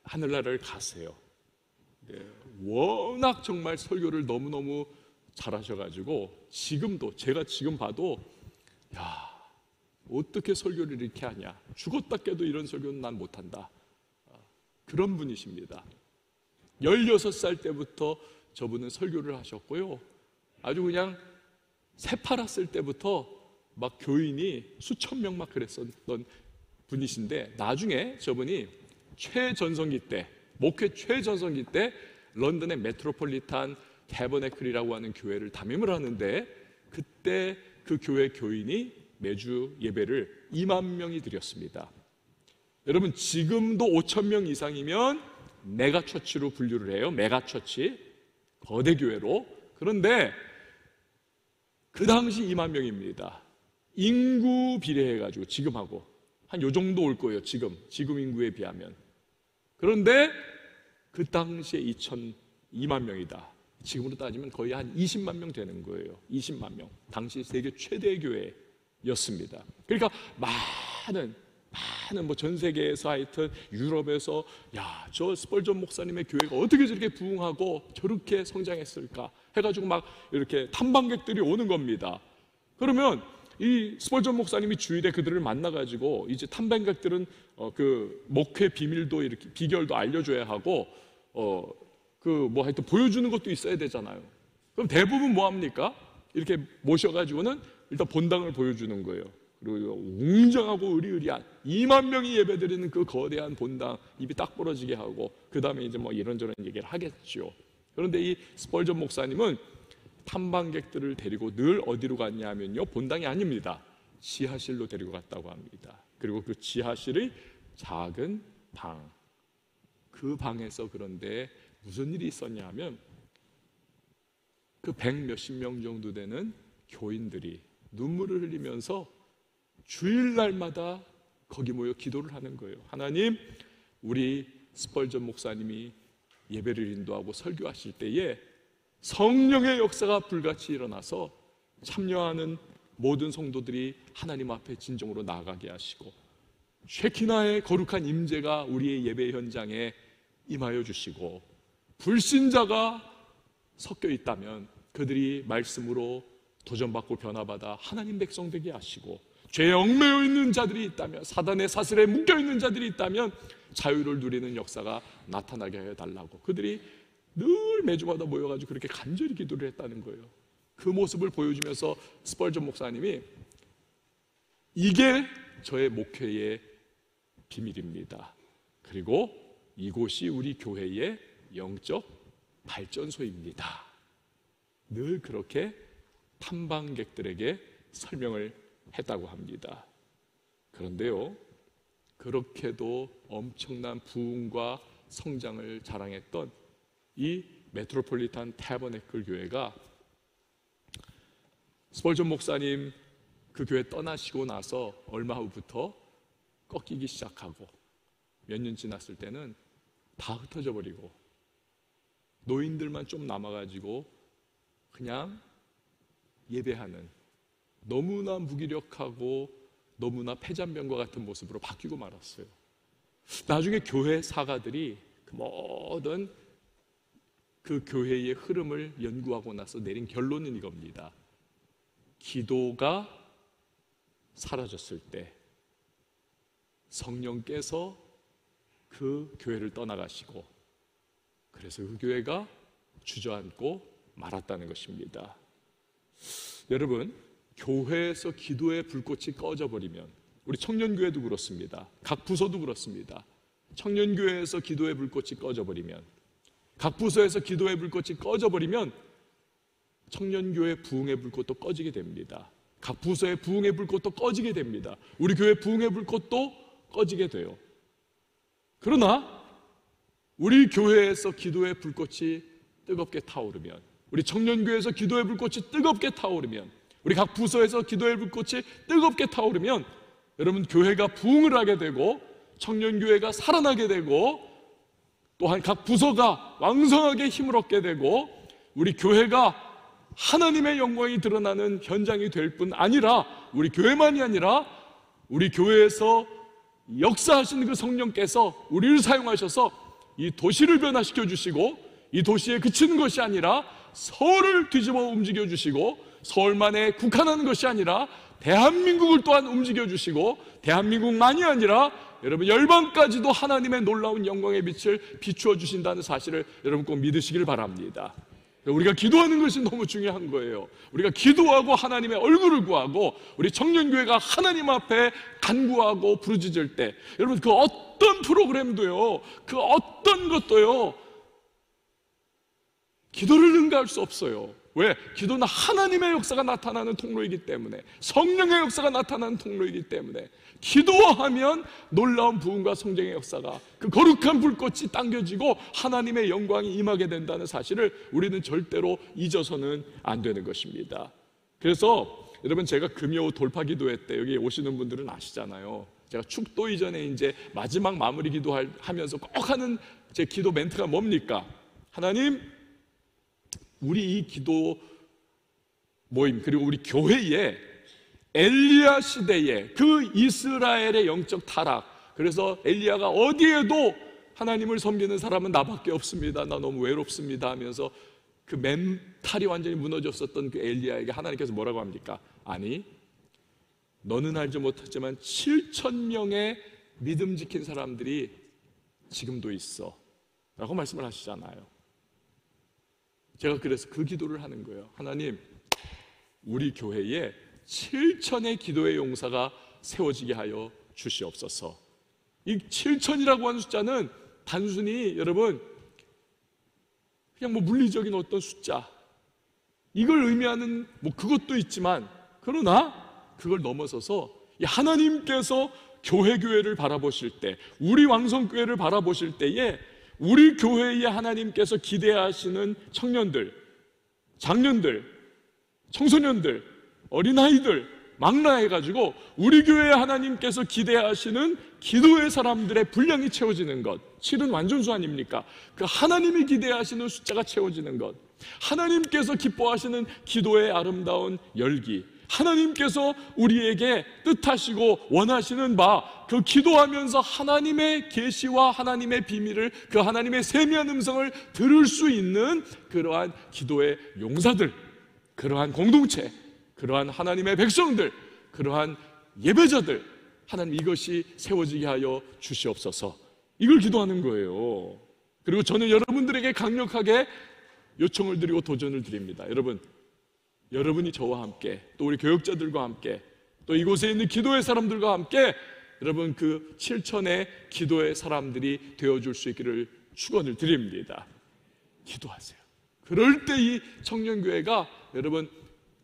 하늘나라를 가세요. 워낙 정말 설교를 너무너무 잘하셔가지고 지금도 제가 지금 봐도 야, 어떻게 설교를 이렇게 하냐, 죽었다 깨도 이런 설교는 난 못한다, 그런 분이십니다. 16살 때부터 저분은 설교를 하셨고요, 아주 그냥 새파랐을 때부터 막 교인이 수천 명 막 그랬었던 분이신데, 나중에 저분이 최전성기 때, 목회 최전성기 때 런던의 메트로폴리탄 태버네클이라고 하는 교회를 담임을 하는데, 그때 그 교회 교인이 매주 예배를 2만 명이 드렸습니다. 여러분 지금도 5천 명 이상이면 메가처치로 분류를 해요. 메가처치, 거대 교회로. 그런데 그 당시 2만 명입니다. 인구 비례해가지고 지금하고 한 요 정도 올 거예요. 지금 인구에 비하면. 그런데 그 당시에 2만 명이다. 지금으로 따지면 거의 한 20만 명 되는 거예요. 20만 명. 당시 세계 최대 교회였습니다. 그러니까 많은 뭐 전 세계에서, 하여튼 유럽에서 야, 저 스펄전 목사님의 교회가 어떻게 저렇게 부흥하고 저렇게 성장했을까 해가지고 막 이렇게 탐방객들이 오는 겁니다. 그러면 이 스펄전 목사님이 주일에 그들을 만나가지고 이제 탐방객들은 그 목회 비밀도 이렇게 비결도 알려줘야 하고 그 뭐 하여튼 보여주는 것도 있어야 되잖아요. 그럼 대부분 뭐 합니까? 이렇게 모셔가지고는 일단 본당을 보여주는 거예요. 그리고 웅장하고 의리의리한 2만 명이 예배드리는 그 거대한 본당, 입이 딱 부러지게 하고 그 다음에 이제 뭐 이런저런 얘기를 하겠죠. 그런데 이 스펄전 목사님은 탐방객들을 데리고 늘 어디로 갔냐 하면요, 본당이 아닙니다. 지하실로 데리고 갔다고 합니다. 그리고 그 지하실의 작은 방, 그 방에서 그런데 무슨 일이 있었냐 하면 그 100몇십 명 정도 되는 교인들이 눈물을 흘리면서 주일날마다 거기 모여 기도를 하는 거예요. 하나님, 우리 스펄전 목사님이 예배를 인도하고 설교하실 때에 성령의 역사가 불같이 일어나서 참여하는 모든 성도들이 하나님 앞에 진정으로 나아가게 하시고, 쉐키나의 거룩한 임재가 우리의 예배 현장에 임하여 주시고, 불신자가 섞여 있다면 그들이 말씀으로 도전받고 변화받아 하나님 백성 되게 하시고, 죄에 얽매여 있는 자들이 있다면, 사단의 사슬에 묶여 있는 자들이 있다면 자유를 누리는 역사가 나타나게 해달라고 그들이 늘 매주마다 모여가지고 그렇게 간절히 기도를 했다는 거예요. 그 모습을 보여주면서 스펄전 목사님이 이게 저의 목회의 비밀입니다. 그리고 이곳이 우리 교회의 영적 발전소입니다. 늘 그렇게 탐방객들에게 설명을 했다고 합니다. 그런데요, 그렇게도 엄청난 부흥과 성장을 자랑했던 이 메트로폴리탄 태버네클 교회가 스펄전 목사님 그 교회 떠나시고 나서 얼마 후부터 꺾이기 시작하고, 몇 년 지났을 때는 다 흩어져 버리고 노인들만 좀 남아가지고 그냥 예배하는, 너무나 무기력하고 너무나 패잔병과 같은 모습으로 바뀌고 말았어요. 나중에 교회 사가들이 그 모든 그 교회의 흐름을 연구하고 나서 내린 결론은 이겁니다. 기도가 사라졌을 때 성령께서 그 교회를 떠나가시고, 그래서 그 교회가 주저앉고 말았다는 것입니다. 여러분, 교회에서 기도의 불꽃이 꺼져버리면, 우리 청년교회도 그렇습니다. 각 부서도 그렇습니다. 청년교회에서 기도의 불꽃이 꺼져버리면, 각 부서에서 기도의 불꽃이 꺼져버리면 청년교회 부흥의 불꽃도 꺼지게 됩니다. 각 부서의 부흥의 불꽃도 꺼지게 됩니다. 우리 교회 부흥의 불꽃도 꺼지게 돼요. 그러나 우리 교회에서 기도의 불꽃이 뜨겁게 타오르면, 우리 청년교회에서 기도의 불꽃이 뜨겁게 타오르면, 우리 각 부서에서 기도의 불꽃이 뜨겁게 타오르면 여러분 교회가 부흥을 하게 되고 청년교회가 살아나게 되고 또한 각 부서가 왕성하게 힘을 얻게 되고 우리 교회가 하나님의 영광이 드러나는 현장이 될 뿐 아니라 우리 교회만이 아니라 우리 교회에서 역사하시는 그 성령께서 우리를 사용하셔서 이 도시를 변화시켜 주시고 이 도시에 그치는 것이 아니라 서울을 뒤집어 움직여 주시고 서울만에 국한하는 것이 아니라 대한민국을 또한 움직여 주시고 대한민국만이 아니라 여러분 열방까지도 하나님의 놀라운 영광의 빛을 비추어 주신다는 사실을 여러분 꼭 믿으시길 바랍니다. 우리가 기도하는 것이 너무 중요한 거예요. 우리가 기도하고 하나님의 얼굴을 구하고 우리 청년교회가 하나님 앞에 간구하고 부르짖을 때 여러분 그 어떤 프로그램도요, 그 어떤 것도요 기도를 능가할 수 없어요. 왜? 기도는 하나님의 역사가 나타나는 통로이기 때문에, 성령의 역사가 나타나는 통로이기 때문에 기도하면 놀라운 부흥과 성령의 역사가 그 거룩한 불꽃이 당겨지고 하나님의 영광이 임하게 된다는 사실을 우리는 절대로 잊어서는 안 되는 것입니다. 그래서 여러분 제가 금요 돌파 기도회 때 여기 오시는 분들은 아시잖아요. 제가 축도 이전에 이제 마지막 마무리 기도하면서 꼭 하는 제 기도 멘트가 뭡니까? 하나님, 우리 이 기도 모임 그리고 우리 교회에 엘리야 시대에 그 이스라엘의 영적 타락, 그래서 엘리야가 어디에도 하나님을 섬기는 사람은 나밖에 없습니다, 나 너무 외롭습니다 하면서 그 멘탈이 완전히 무너졌었던 그 엘리야에게 하나님께서 뭐라고 합니까? 아니, 너는 알지 못하지만 7,000명의 믿음 지킨 사람들이 지금도 있어 라고 말씀을 하시잖아요. 제가 그래서 그 기도를 하는 거예요. 하나님, 우리 교회에 7,000의 기도의 용사가 세워지게 하여 주시옵소서. 이 7,000이라고 하는 숫자는 단순히 여러분 그냥 뭐 물리적인 어떤 숫자, 이걸 의미하는 뭐 그것도 있지만, 그러나 그걸 넘어서서 하나님께서 교회를 바라보실 때, 우리 왕성교회를 바라보실 때에 우리 교회에 하나님께서 기대하시는 청년들, 장년들, 청소년들, 어린아이들 망라해가지고 우리 교회에 하나님께서 기대하시는 기도의 사람들의 분량이 채워지는 것, 7은 완전수 아닙니까? 그 하나님이 기대하시는 숫자가 채워지는 것, 하나님께서 기뻐하시는 기도의 아름다운 열기, 하나님께서 우리에게 뜻하시고 원하시는 바, 그 기도하면서 하나님의 계시와 하나님의 비밀을, 그 하나님의 세미한 음성을 들을 수 있는 그러한 기도의 용사들, 그러한 공동체, 그러한 하나님의 백성들, 그러한 예배자들, 하나님 이것이 세워지게 하여 주시옵소서. 이걸 기도하는 거예요. 그리고 저는 여러분들에게 강력하게 요청을 드리고 도전을 드립니다. 여러분이 저와 함께, 또 우리 교역자들과 함께, 또 이곳에 있는 기도의 사람들과 함께 여러분 그 7,000의 기도의 사람들이 되어줄 수 있기를 축원을 드립니다. 기도하세요. 그럴 때 이 청년교회가 여러분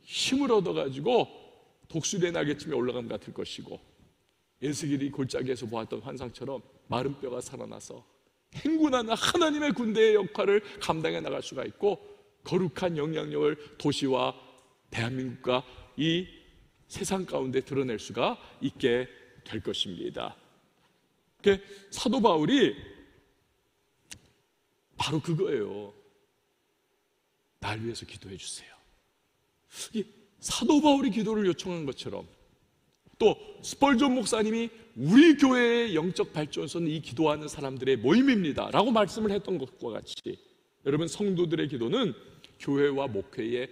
힘을 얻어가지고 독수리의 날개쯤에 올라간 것 같을 것이고, 에스겔이 골짜기에서 보았던 환상처럼 마른 뼈가 살아나서 행군하는 하나님의 군대의 역할을 감당해 나갈 수가 있고, 거룩한 영향력을 도시와 대한민국과 이 세상 가운데 드러낼 수가 있게 될 것입니다. 사도 바울이 바로 그거예요. 날 위해서 기도해 주세요. 이 사도 바울이 기도를 요청한 것처럼, 또 스펄전 목사님이 우리 교회의 영적 발전소는 이 기도하는 사람들의 모임입니다 라고 말씀을 했던 것과 같이, 여러분 성도들의 기도는 교회와 목회의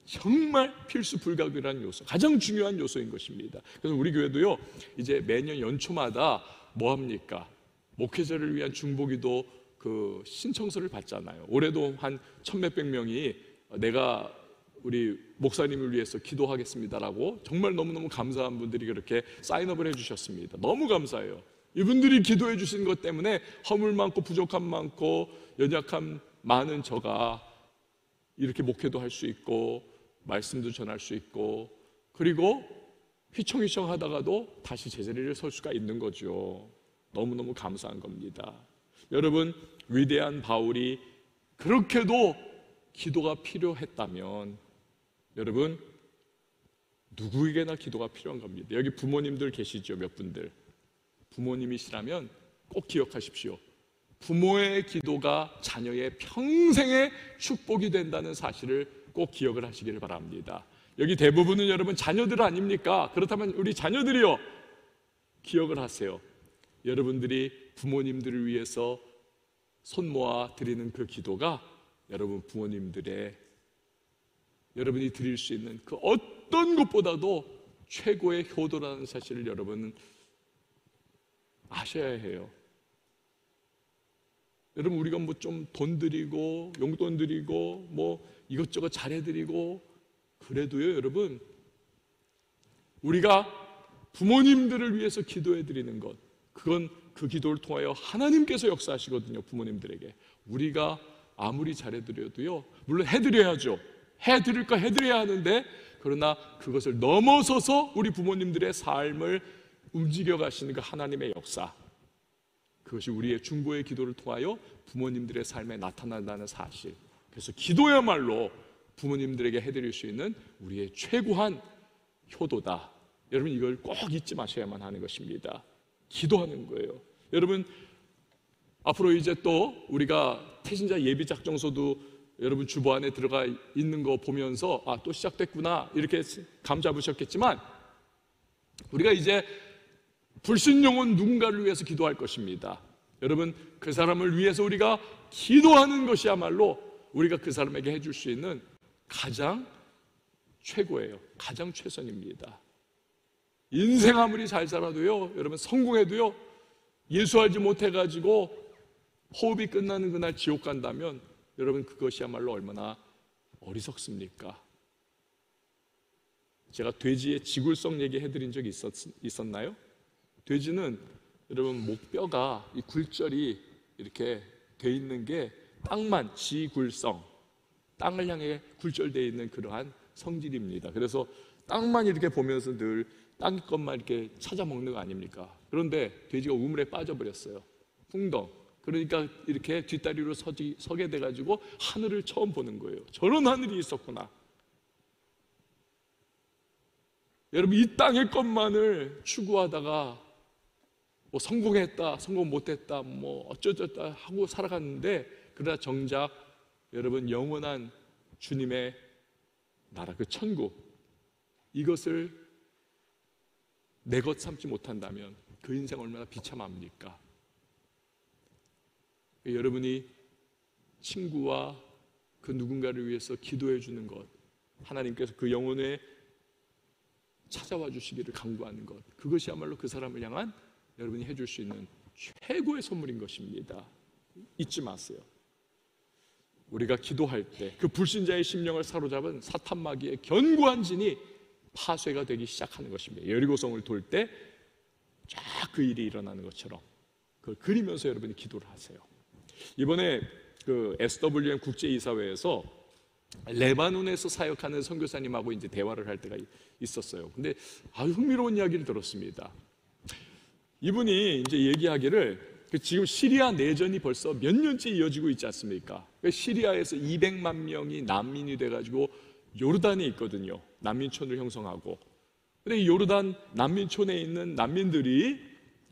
정말 필수 불가결한 요소, 가장 중요한 요소인 것입니다. 그래서 우리 교회도요, 이제 매년 연초마다 뭐 합니까? 목회자를 위한 중보기도 그 신청서를 받잖아요. 올해도 한 1,000몇백 명이 내가 우리 목사님을 위해서 기도하겠습니다라고 정말 너무너무 감사한 분들이 그렇게 사인업을 해주셨습니다. 너무 감사해요. 이분들이 기도해 주신 것 때문에 허물 많고 부족함 많고 연약함 많은 저가 이렇게 목회도 할 수 있고 말씀도 전할 수 있고, 그리고 휘청휘청 하다가도 다시 제자리를 설 수가 있는 거죠. 너무너무 감사한 겁니다. 여러분, 위대한 바울이 그렇게도 기도가 필요했다면, 여러분 누구에게나 기도가 필요한 겁니다. 여기 부모님들 계시죠? 몇 분들 부모님이시라면 꼭 기억하십시오. 부모의 기도가 자녀의 평생의 축복이 된다는 사실을 꼭 기억을 하시기를 바랍니다. 여기 대부분은 여러분 자녀들 아닙니까? 그렇다면 우리 자녀들이요, 기억을 하세요. 여러분들이 부모님들을 위해서 손 모아 드리는 그 기도가 여러분 부모님들의 여러분이 드릴 수 있는 그 어떤 것보다도 최고의 효도라는 사실을 여러분은 아셔야 해요. 여러분, 우리가 뭐 좀 돈 드리고 용돈 드리고 뭐 이것저것 잘해드리고 그래도요, 여러분, 우리가 부모님들을 위해서 기도해 드리는 것, 그건 그 기도를 통하여 하나님께서 역사하시거든요. 부모님들에게 우리가 아무리 잘해드려도요, 물론 해드려야죠. 해드릴 거 해드려야 하는데, 그러나 그것을 넘어서서 우리 부모님들의 삶을 움직여 가시는 그 하나님의 역사, 그것이 우리의 중보의 기도를 통하여 부모님들의 삶에 나타난다는 사실. 그래서 기도야말로 부모님들에게 해드릴 수 있는 우리의 최고한 효도다. 여러분, 이걸 꼭 잊지 마셔야만 하는 것입니다. 기도하는 거예요. 여러분, 앞으로 이제 또 우리가 태신자 예비작정서도 여러분 주보 안에 들어가 있는 거 보면서 또 시작됐구나 이렇게 감 잡으셨겠지만, 우리가 이제 불신 영혼 누군가를 위해서 기도할 것입니다. 여러분, 그 사람을 위해서 우리가 기도하는 것이야말로 우리가 그 사람에게 해줄 수 있는 가장 최고예요. 가장 최선입니다. 인생 아무리 잘 살아도요, 여러분 성공해도요, 예수 알지 못해가지고 호흡이 끝나는 그날 지옥 간다면 여러분 그것이야말로 얼마나 어리석습니까? 제가 돼지의 지굴성 얘기 해드린 적이 있었나요? 돼지는 여러분 목뼈가 이 굴절이 이렇게 돼 있는 게 땅만, 지굴성, 땅을 향해 굴절되어 있는 그러한 성질입니다. 그래서 땅만 이렇게 보면서 늘 땅 것만 이렇게 찾아 먹는 거 아닙니까? 그런데 돼지가 우물에 빠져버렸어요. 풍덩. 그러니까 이렇게 뒷다리로 서게 돼가지고 하늘을 처음 보는 거예요. 저런 하늘이 있었구나. 여러분, 이 땅의 것만을 추구하다가 뭐 성공했다, 성공 못했다, 뭐 어쩌저쩌다 하고 살아갔는데, 그러나 정작 여러분 영원한 주님의 나라, 그 천국, 이것을 내 것 삼지 못한다면 그 인생 얼마나 비참합니까? 여러분이 친구와 그 누군가를 위해서 기도해 주는 것, 하나님께서 그 영혼에 찾아와 주시기를 간구하는 것, 그것이야말로 그 사람을 향한 여러분이 해줄 수 있는 최고의 선물인 것입니다. 잊지 마세요. 우리가 기도할 때 그 불신자의 심령을 사로잡은 사탄 마귀의 견고한 진이 파쇄가 되기 시작하는 것입니다. 여리고성을 돌 때 쫙 그 일이 일어나는 것처럼 그걸 그리면서 여러분이 기도를 하세요. 이번에 그 SWM 국제이사회에서 레바논에서 사역하는 선교사님하고 이제 대화를 할 때가 있었어요. 근데 아주 흥미로운 이야기를 들었습니다. 이분이 이제 얘기하기를 지금 시리아 내전이 벌써 몇 년째 이어지고 있지 않습니까? 시리아에서 200만 명이 난민이 돼가지고 요르단에 있거든요. 난민촌을 형성하고. 근데 이 요르단 난민촌에 있는 난민들이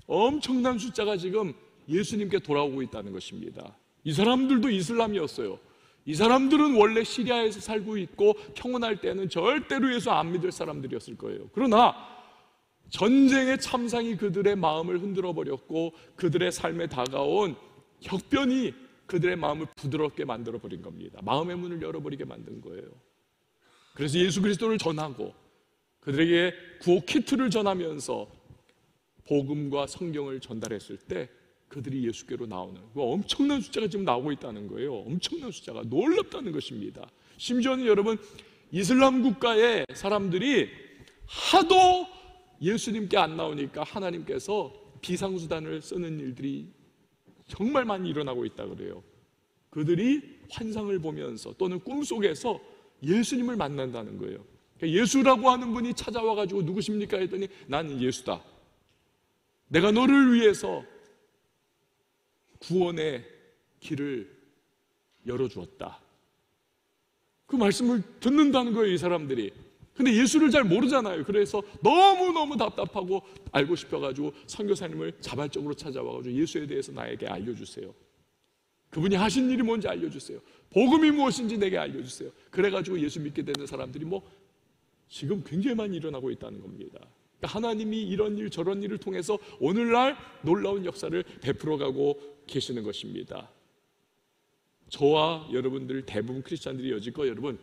엄청난 숫자가 지금 예수님께 돌아오고 있다는 것입니다. 이 사람들도 이슬람이었어요. 이 사람들은 원래 시리아에서 살고 있고 평온할 때는 절대로 예수 안 믿을 사람들이었을 거예요. 그러나 전쟁의 참상이 그들의 마음을 흔들어 버렸고 그들의 삶에 다가온 격변이 그들의 마음을 부드럽게 만들어 버린 겁니다. 마음의 문을 열어버리게 만든 거예요. 그래서 예수 그리스도를 전하고 그들에게 구호 키트를 전하면서 복음과 성경을 전달했을 때 그들이 예수께로 나오는 그 엄청난 숫자가 지금 나오고 있다는 거예요. 엄청난 숫자가 놀랍다는 것입니다. 심지어는 여러분 이슬람 국가의 사람들이 하도 예수님께 안 나오니까 하나님께서 비상수단을 쓰는 일들이 정말 많이 일어나고 있다 그래요. 그들이 환상을 보면서 또는 꿈속에서 예수님을 만난다는 거예요. 예수라고 하는 분이 찾아와가지고 누구십니까 했더니 나는 예수다. 내가 너를 위해서 구원의 길을 열어주었다. 그 말씀을 듣는다는 거예요, 이 사람들이. 근데 예수를 잘 모르잖아요. 그래서 너무너무 답답하고 알고 싶어가지고 선교사님을 자발적으로 찾아와가지고 예수에 대해서 나에게 알려주세요. 그분이 하신 일이 뭔지 알려주세요. 복음이 무엇인지 내게 알려주세요. 그래가지고 예수 믿게 되는 사람들이 지금 굉장히 많이 일어나고 있다는 겁니다. 그러니까 하나님이 이런 일 저런 일을 통해서 오늘날 놀라운 역사를 베풀어가고 계시는 것입니다. 저와 여러분들 대부분 크리스찬들이 여지껏 여러분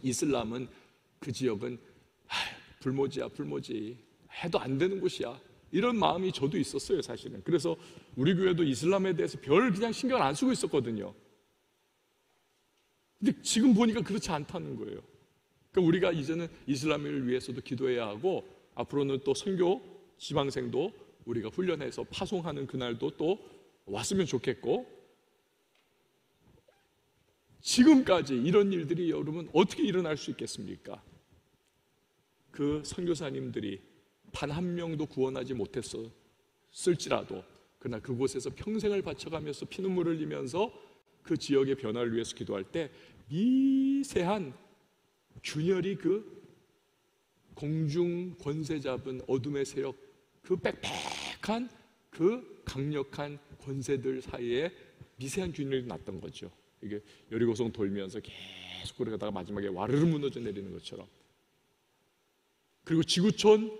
이슬람은 그 지역은 불모지야 불모지 해도 안 되는 곳이야 이런 마음이 저도 있었어요 사실은. 그래서 우리 교회도 이슬람에 대해서 별 그냥 신경 안 쓰고 있었거든요. 근데 지금 보니까 그렇지 않다는 거예요. 그러니까 우리가 이제는 이슬람을 위해서도 기도해야 하고 앞으로는 또 선교 지방생도 우리가 훈련해서 파송하는 그날도 또 왔으면 좋겠고, 지금까지 이런 일들이 여러분 어떻게 일어날 수 있겠습니까? 그 선교사님들이 단 한 명도 구원하지 못했을지라도 그러나 그곳에서 평생을 바쳐가면서 피눈물을 흘리면서 그 지역의 변화를 위해서 기도할 때 미세한 균열이 그 공중 권세 잡은 어둠의 세력, 그 빽빽한 그 강력한 권세들 사이에 미세한 균열이 났던 거죠. 이게 여리고성 돌면서 계속 그러다가 마지막에 와르르 무너져 내리는 것처럼. 그리고 지구촌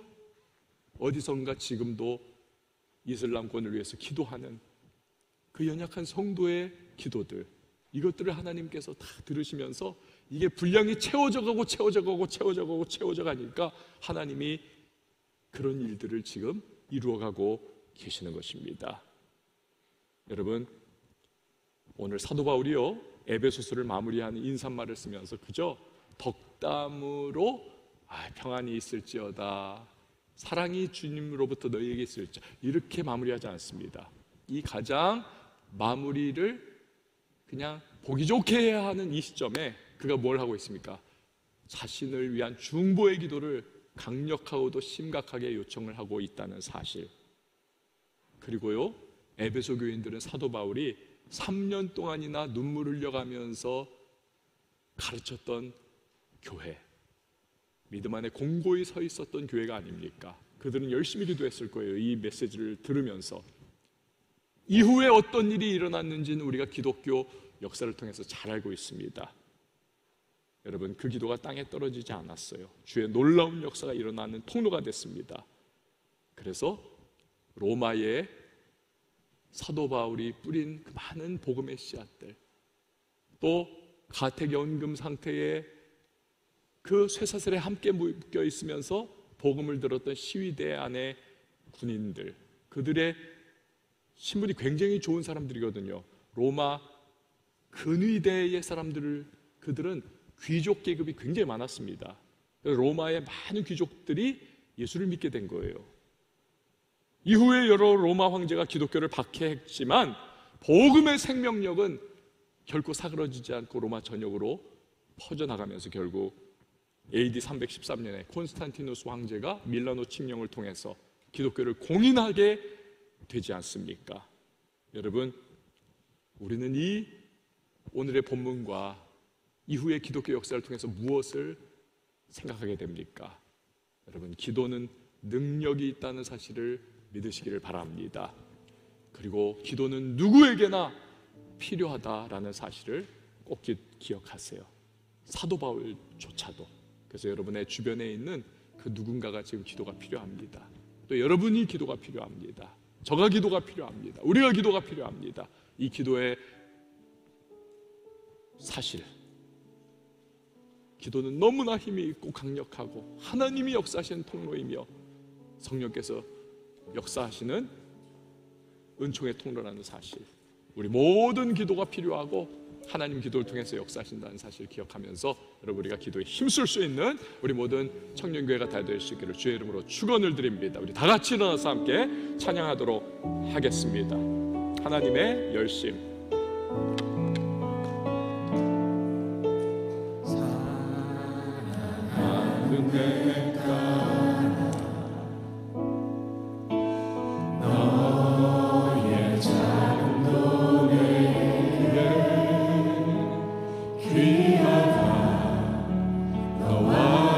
어디선가 지금도 이슬람권을 위해서 기도하는 그 연약한 성도의 기도들, 이것들을 하나님께서 다 들으시면서 이게 분량이 채워져 가니까 하나님이 그런 일들을 지금 이루어가고 계시는 것입니다. 여러분, 오늘 사도 바울이요 에베소서를 마무리하는 인사말을 쓰면서 그저 덕담으로 평안이 있을지어다, 사랑이 주님으로부터 너희에게 있을지 이렇게 마무리하지 않습니다. 이 가장 마무리를 그냥 보기 좋게 해야 하는 이 시점에 그가 뭘 하고 있습니까? 자신을 위한 중보의 기도를 강력하고도 심각하게 요청을 하고 있다는 사실. 그리고요 에베소 교인들은 사도 바울이 3년 동안이나 눈물 흘려가면서 가르쳤던 교회, 믿음 안에 공고히 서 있었던 교회가 아닙니까? 그들은 열심히 기도했을 거예요. 이 메시지를 들으면서. 이후에 어떤 일이 일어났는지는 우리가 기독교 역사를 통해서 잘 알고 있습니다. 여러분, 그 기도가 땅에 떨어지지 않았어요. 주의 놀라운 역사가 일어나는 통로가 됐습니다. 그래서 로마의 사도 바울이 뿌린 그 많은 복음의 씨앗들, 또 가택연금 상태의 그 쇠사슬에 함께 묶여 있으면서 복음을 들었던 시위대 안의 군인들, 그들의 신분이 굉장히 좋은 사람들이거든요. 로마 근위대의 사람들을, 그들은 귀족 계급이 굉장히 많았습니다. 로마의 많은 귀족들이 예수를 믿게 된 거예요. 이후에 여러 로마 황제가 기독교를 박해했지만 복음의 생명력은 결코 사그러지지 않고 로마 전역으로 퍼져나가면서 결국 AD 313년에 콘스탄티누스 황제가 밀라노 칙령을 통해서 기독교를 공인하게 되지 않습니까? 여러분, 우리는 이 오늘의 본문과 이후의 기독교 역사를 통해서 무엇을 생각하게 됩니까? 여러분, 기도는 능력이 있다는 사실을 믿으시기를 바랍니다. 그리고 기도는 누구에게나 필요하다라는 사실을 꼭 기억하세요. 사도 바울조차도. 그래서 여러분의 주변에 있는 그 누군가가 지금 기도가 필요합니다. 또 여러분이 기도가 필요합니다. 저가 기도가 필요합니다. 우리가 기도가 필요합니다. 이 기도의 사실, 기도는 너무나 힘이 있고 강력하고 하나님이 역사하시는 통로이며 성령께서 역사하시는 은총의 통로라는 사실, 우리 모든 기도가 필요하고 하나님 기도를 통해서 역사하신다는 사실을 기억하면서 여러분, 우리가 기도에 힘쓸 수 있는 우리 모든 청년교회가 다 될 수 있기를 주의 이름으로 축원을 드립니다. 우리 다 같이 일어나서 함께 찬양하도록 하겠습니다. 하나님의 열심. 사랑하는 내가 너의 작은 노래에 귀하다. 너와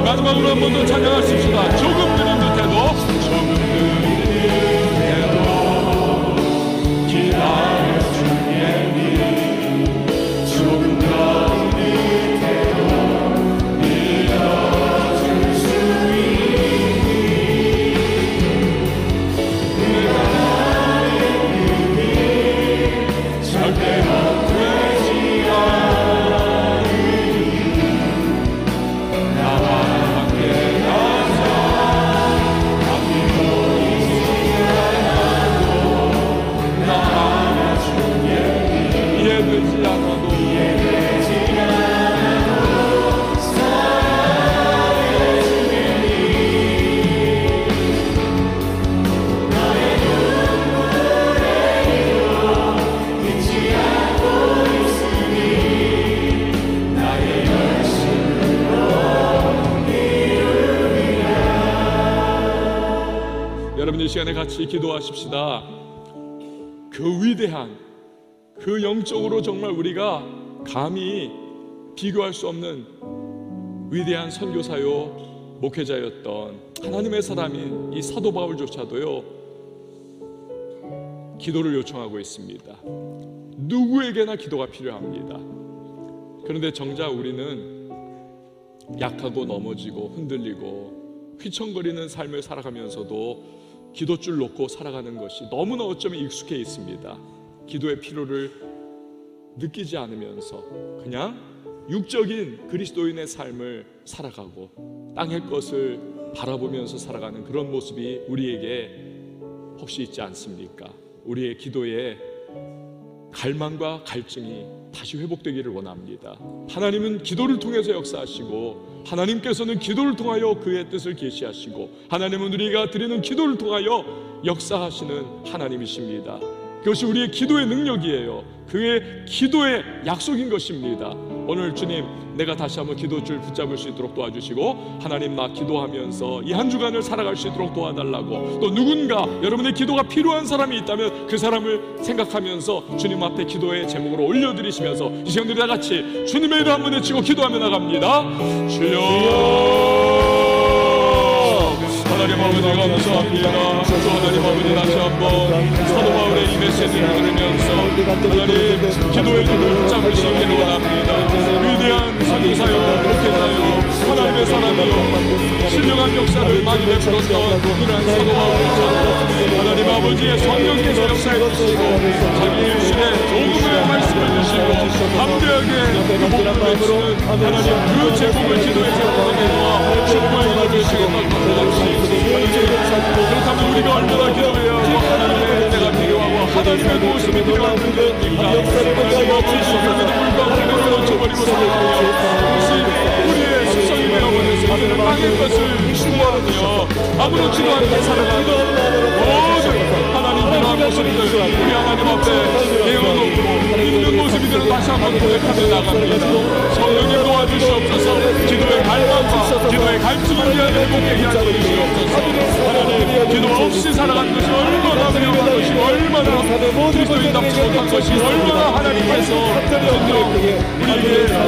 마지막으로 한 번 더 찬양하십시다. 조금 느린 듯해도, 조금 느린 듯해도 기다려 주겠니. 조금 더 느린 듯해도 믿어줄 수 있니. 내가 나의 힘이 절대 헛되지 여러분, 이 시간에 같이 기도하십시다. 그 위대한, 그 영적으로 정말 우리가 감히 비교할 수 없는 위대한 선교사요 목회자였던 하나님의 사람인 이 사도 바울조차도요 기도를 요청하고 있습니다. 누구에게나 기도가 필요합니다. 그런데 정작 우리는 약하고 넘어지고 흔들리고 휘청거리는 삶을 살아가면서도 기도줄 놓고 살아가는 것이 너무나 어쩌면 익숙해 있습니다. 기도의 필요를 느끼지 않으면서 그냥 육적인 그리스도인의 삶을 살아가고 땅의 것을 바라보면서 살아가는 그런 모습이 우리에게 혹시 있지 않습니까? 우리의 기도에 갈망과 갈증이 다시 회복되기를 원합니다. 하나님은 기도를 통해서 역사하시고, 하나님께서는 기도를 통하여 그의 뜻을 계시하시고, 하나님은 우리가 드리는 기도를 통하여 역사하시는 하나님이십니다. 그것이 우리의 기도의 능력이에요. 그의 기도의 약속인 것입니다. 오늘 주님, 내가 다시 한번 기도줄 붙잡을 수 있도록 도와주시고, 하나님, 나 기도하면서 이 한 주간을 살아갈 수 있도록 도와달라고, 또 누군가 여러분의 기도가 필요한 사람이 있다면 그 사람을 생각하면서 주님 앞에 기도의 제목으로 올려드리시면서 이 시간들이 다 같이 주님의 이름 한번 외치고 기도하며 나갑니다. 주여, 하나님 아버지 감사합니다. 주 하나님 아버지, 다시 한번 사도 바울의 이 메시지를 들으면서 하나님 기도의 눈을 붙잡을 수 있기를 원합니다. 위대한 선교사요 목회자요 하나님의 사람이요 신령한 역사를 많이 베풀었던 그런 사도 바울처럼 하나님 아버지의 성령께서 역사해 주시고 자기 일신에 조금의 말씀을 주시고 담대하게 그 몸을 외치는 하나님 그 제목을 기도의 제목으로 내놓아 축복의 이름을 외치겠다고 그렇다면 우리가 얼마나 기도해야 하고 하나님의 은혜가 필요하고 하나님의 도우심이 필요한 분들입니까? 그럼에도 불구하고 우리가 놓쳐버리고 살아가며 혹시 우리의 습성이 되어버려서 이제는 땅의 것을 추구하며 아무렇지도 않게 살아가는 모든 하나님 필요한 모습들 우리 하나님 앞에 내어놓고 있는 모습이들을 다시 한번 고백하며 나갑니다. 성령님 도와주시옵소서. 기도의 갈망과 기도의 갈증을 위한 행복하게 하여 주시옵소서. 하나님 기도 없이 살아간 것이 얼마나 위험한 것이고 얼마나 그리스도인답지 못한 것이 얼마나 하나님께서 우리에게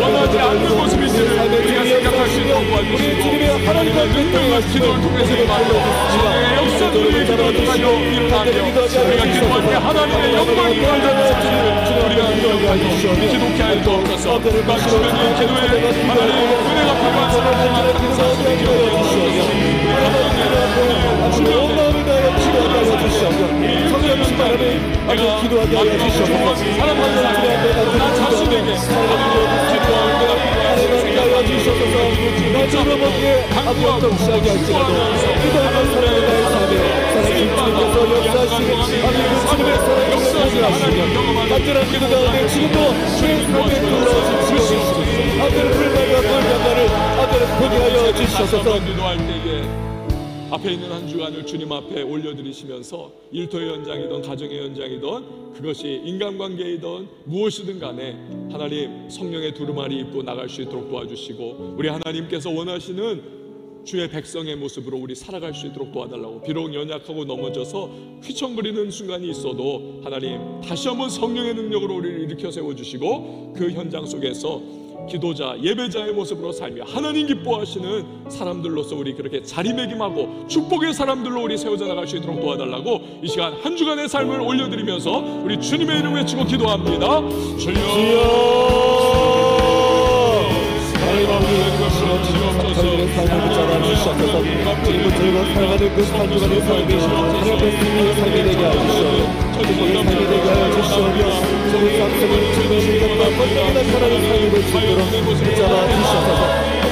원하지 않는 모습인지를 우리가 생각할 수 있도록 도와주시고 하나님의 능력과 기도를 통해서 말로 성령의 역사들을 기도를 통하여 일어나며 우리가 기도할 때 하나님의 영광이 드러나는 사실을 우리가 기억하여 기독해 하여 주옵소서. 주변의 기도에 하나님 은혜가 필요한 사람들만 항상 기도해 주시옵소서. 주변에 성령님 바람에 기도하게 하여 주시옵소서. 사랑하는 사람들 나 자신에게 기도하여 주시옵소서. 나처럼 어떻게 강구하고 시작이 할지라도 기도하는 사람의 나의 삶에 사랑의 주님께서 역사하시고 아버지 주님의 사랑을 역사하시며 간절한 기도 가운데 지금도 주의 삶에 돌아오신 주시옵소서. 아들의 불만과 불평가를 아들을 포기하여 주시옵소서. 기도할 때에 앞에 있는 한 주간을 주님 앞에 올려드리시면서 일터의 현장이든 가정의 현장이든 그것이 인간관계이든 무엇이든 간에 하나님 성령의 두루마리 입고 나갈 수 있도록 도와주시고 우리 하나님께서 원하시는 주의 백성의 모습으로 우리 살아갈 수 있도록 도와달라고. 비록 연약하고 넘어져서 휘청거리는 순간이 있어도 하나님 다시 한번 성령의 능력으로 우리를 일으켜 세워주시고 그 현장 속에서 기도자, 예배자의 모습으로 살며 하나님 기뻐하시는 사람들로서 우리 그렇게 자리매김하고 축복의 사람들로 우리 세워져 나갈 수 있도록 도와달라고 이 시간 한 주간의 삶을 올려드리면서 우리 주님의 이름 외치고 기도합니다. 주여 하나님 아버지 주옵소서. 삶을 붙잡아 주시옵소서. 지금은 저희가 살아가는 그 한 주간의 삶이 하나님의 승리의 삶이 되게 하여 주시옵소서. 축복의 삶이 되게 하여 주시옵소서. 저희 삶을 주님의 믿음과 건강한 사랑의 삶이 될 수 있도록 붙잡아 주시옵소서.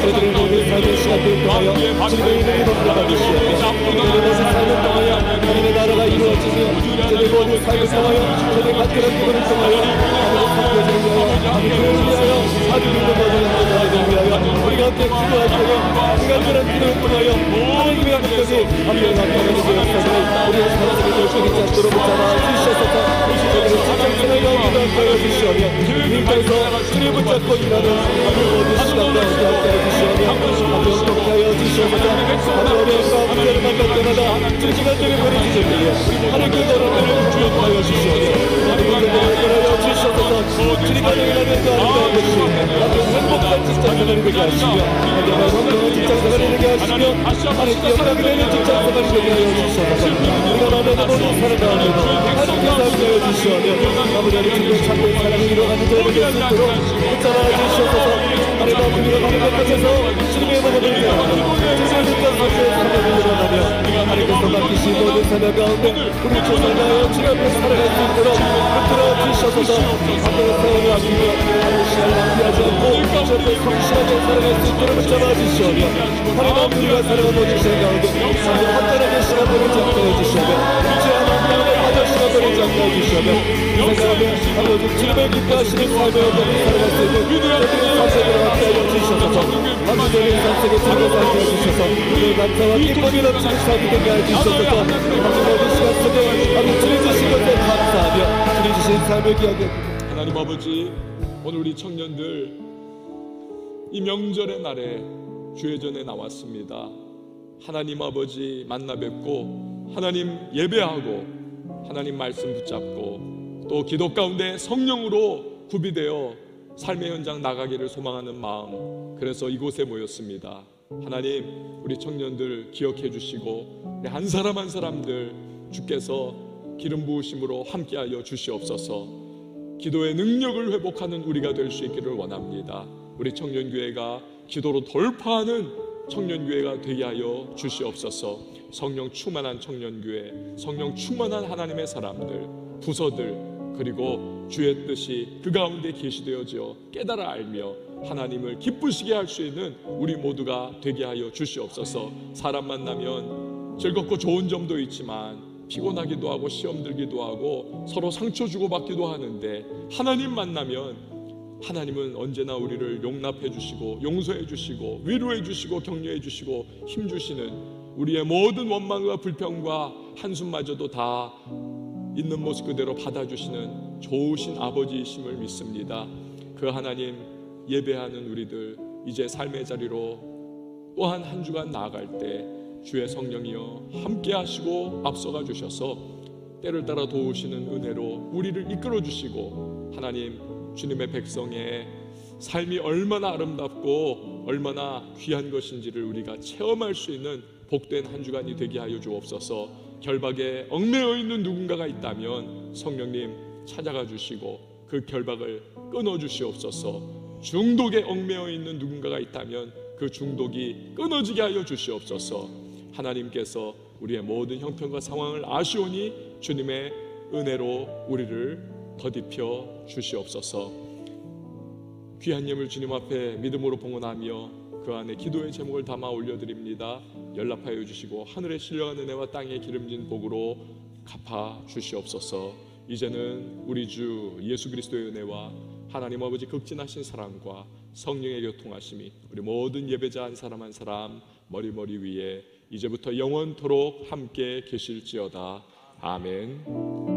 저희들의 모든 삶의 시간들 통하여 주님의 이름을 높여 주시옵소서. 저희들의 모든 삶을 통하여 하나님의 나라가 이루어지며 저희들의 모든 삶을 통하여 저희의 간절한 기도를 통하여 아버지 선교제를 위하여 아버지 교회를 위하여 아주 믿는 모든 하나님을 위하여 우리가 함께 기도할 때에 간절한 기도를 통하여 하나님의 약속이 아버지 나타나는 역사를 우리의 살아가는 열심히 잡도록 붙잡아 주시옵소서. 저희들의 직장생활 가운데 하여 주시오며 님께서 주님 붙잡고 일하는 아버지 모든 시간 가운데 하여 주시오며 아버지 어떻게 하여 주시옵소서. 아버지 어려움과 문제를 만날 때마다 주님 시간들을 버리시는 때에 하나님의 너를 주역하여 주시오며 하나님의 너를 하여 주시옵소서. 주님과 너희라는 그 아름다운 것이 아버지 행복한 직장생활이 되게 하시며 하나님의 건강한 직장생활이 되게 하시며 하나님께 영광을 내는 직장생활이 되게 하여 주시옵소서. 우리가 만나는 모든 사람 가운데도 하나님께 사용하여 주시오며 아버지 주님의 참된 사랑을 이루어가는 저희를 될 수 있도록 붙잡아 주시옵소서. 하나님 아버지 우리가 가는 것 같아서 주님의 마음을 대하며 주님의 뜻과 사랑을 이루어가며 하나님께서 맡기신 모든 삶의 가운데 우리 조상하여 주님 앞에 살아갈 수 있도록 붙들어 주시옵소서. 앞으로 세월을 아끼며 하루 시간을 낭비하지 않고 주 앞에 성실하게 살아갈 수 있도록 붙잡아 주시오며 하나님 아버지 우리가 살아가는 모든 시간 가운데 아주 한전하게 시간 보내지 않게 해주시오며 주의 하나님의 아들 시간 보내지 않게 해주시오며 이 생각에 아버지 주님의 기뻐하시는 삶을 살아갈 수 있는 저들의 삶을 함께 하여 주시옵소서. 아버지의 삶속에 주님을 살게 해주셔서 우리의 감사와 기쁨이 넘치는 삶이 되게 하여 주시옵소서. 아버지 모든 시간 속에 아버지 주님 주신 것에 감사하며 주님 주신 삶을 기억해 하나님 아버지 오늘 우리 청년들 이 명절의 날에 주회전에 나왔습니다. 하나님 아버지 만나 뵙고 하나님 예배하고 하나님 말씀 붙잡고 또 기도 가운데 성령으로 구비되어 삶의 현장 나가기를 소망하는 마음, 그래서 이곳에 모였습니다. 하나님 우리 청년들 기억해 주시고 우리 한 사람 한 사람들 주께서 기름 부으심으로 함께하여 주시옵소서. 기도의 능력을 회복하는 우리가 될 수 있기를 원합니다. 우리 청년교회가 기도로 돌파하는 청년교회가 되게 하여 주시옵소서. 성령 충만한 청년교회, 성령 충만한 하나님의 사람들, 부서들 그리고 주의 뜻이 그 가운데 계시되어져 깨달아 알며 하나님을 기쁘시게 할 수 있는 우리 모두가 되게 하여 주시옵소서. 사람 만나면 즐겁고 좋은 점도 있지만 피곤하기도 하고 시험 들기도 하고 서로 상처 주고받기도 하는데, 하나님 만나면 하나님은 언제나 우리를 용납해 주시고 용서해 주시고 위로해 주시고 격려해 주시고 힘 주시는, 우리의 모든 원망과 불평과 한숨마저도 다 있는 모습 그대로 받아주시는 좋으신 아버지이심을 믿습니다. 그 하나님 예배하는 우리들 이제 삶의 자리로 또한 한 주간 나아갈 때 주의 성령이여 함께 하시고 앞서가 주셔서 때를 따라 도우시는 은혜로 우리를 이끌어 주시고, 하나님 주님의 백성의 삶이 얼마나 아름답고 얼마나 귀한 것인지를 우리가 체험할 수 있는 복된 한 주간이 되게 하여 주옵소서. 결박에 얽매여 있는 누군가가 있다면 성령님 찾아가 주시고 그 결박을 끊어 주시옵소서. 중독에 얽매여 있는 누군가가 있다면 그 중독이 끊어지게 하여 주시옵소서. 하나님께서 우리의 모든 형편과 상황을 아시오니 주님의 은혜로 우리를 더딥혀 주시옵소서. 귀한 예물 주님 앞에 믿음으로 봉헌하며 그 안에 기도의 제목을 담아 올려드립니다. 연락하여 주시고 하늘의 신령한 은혜와 땅의 기름진 복으로 갚아 주시옵소서. 이제는 우리 주 예수 그리스도의 은혜와 하나님 아버지 극진하신 사랑과 성령의 교통하심이 우리 모든 예배자 한 사람 한 사람 머리 위에 이제부터 영원토록 함께 계실지어다. 아멘.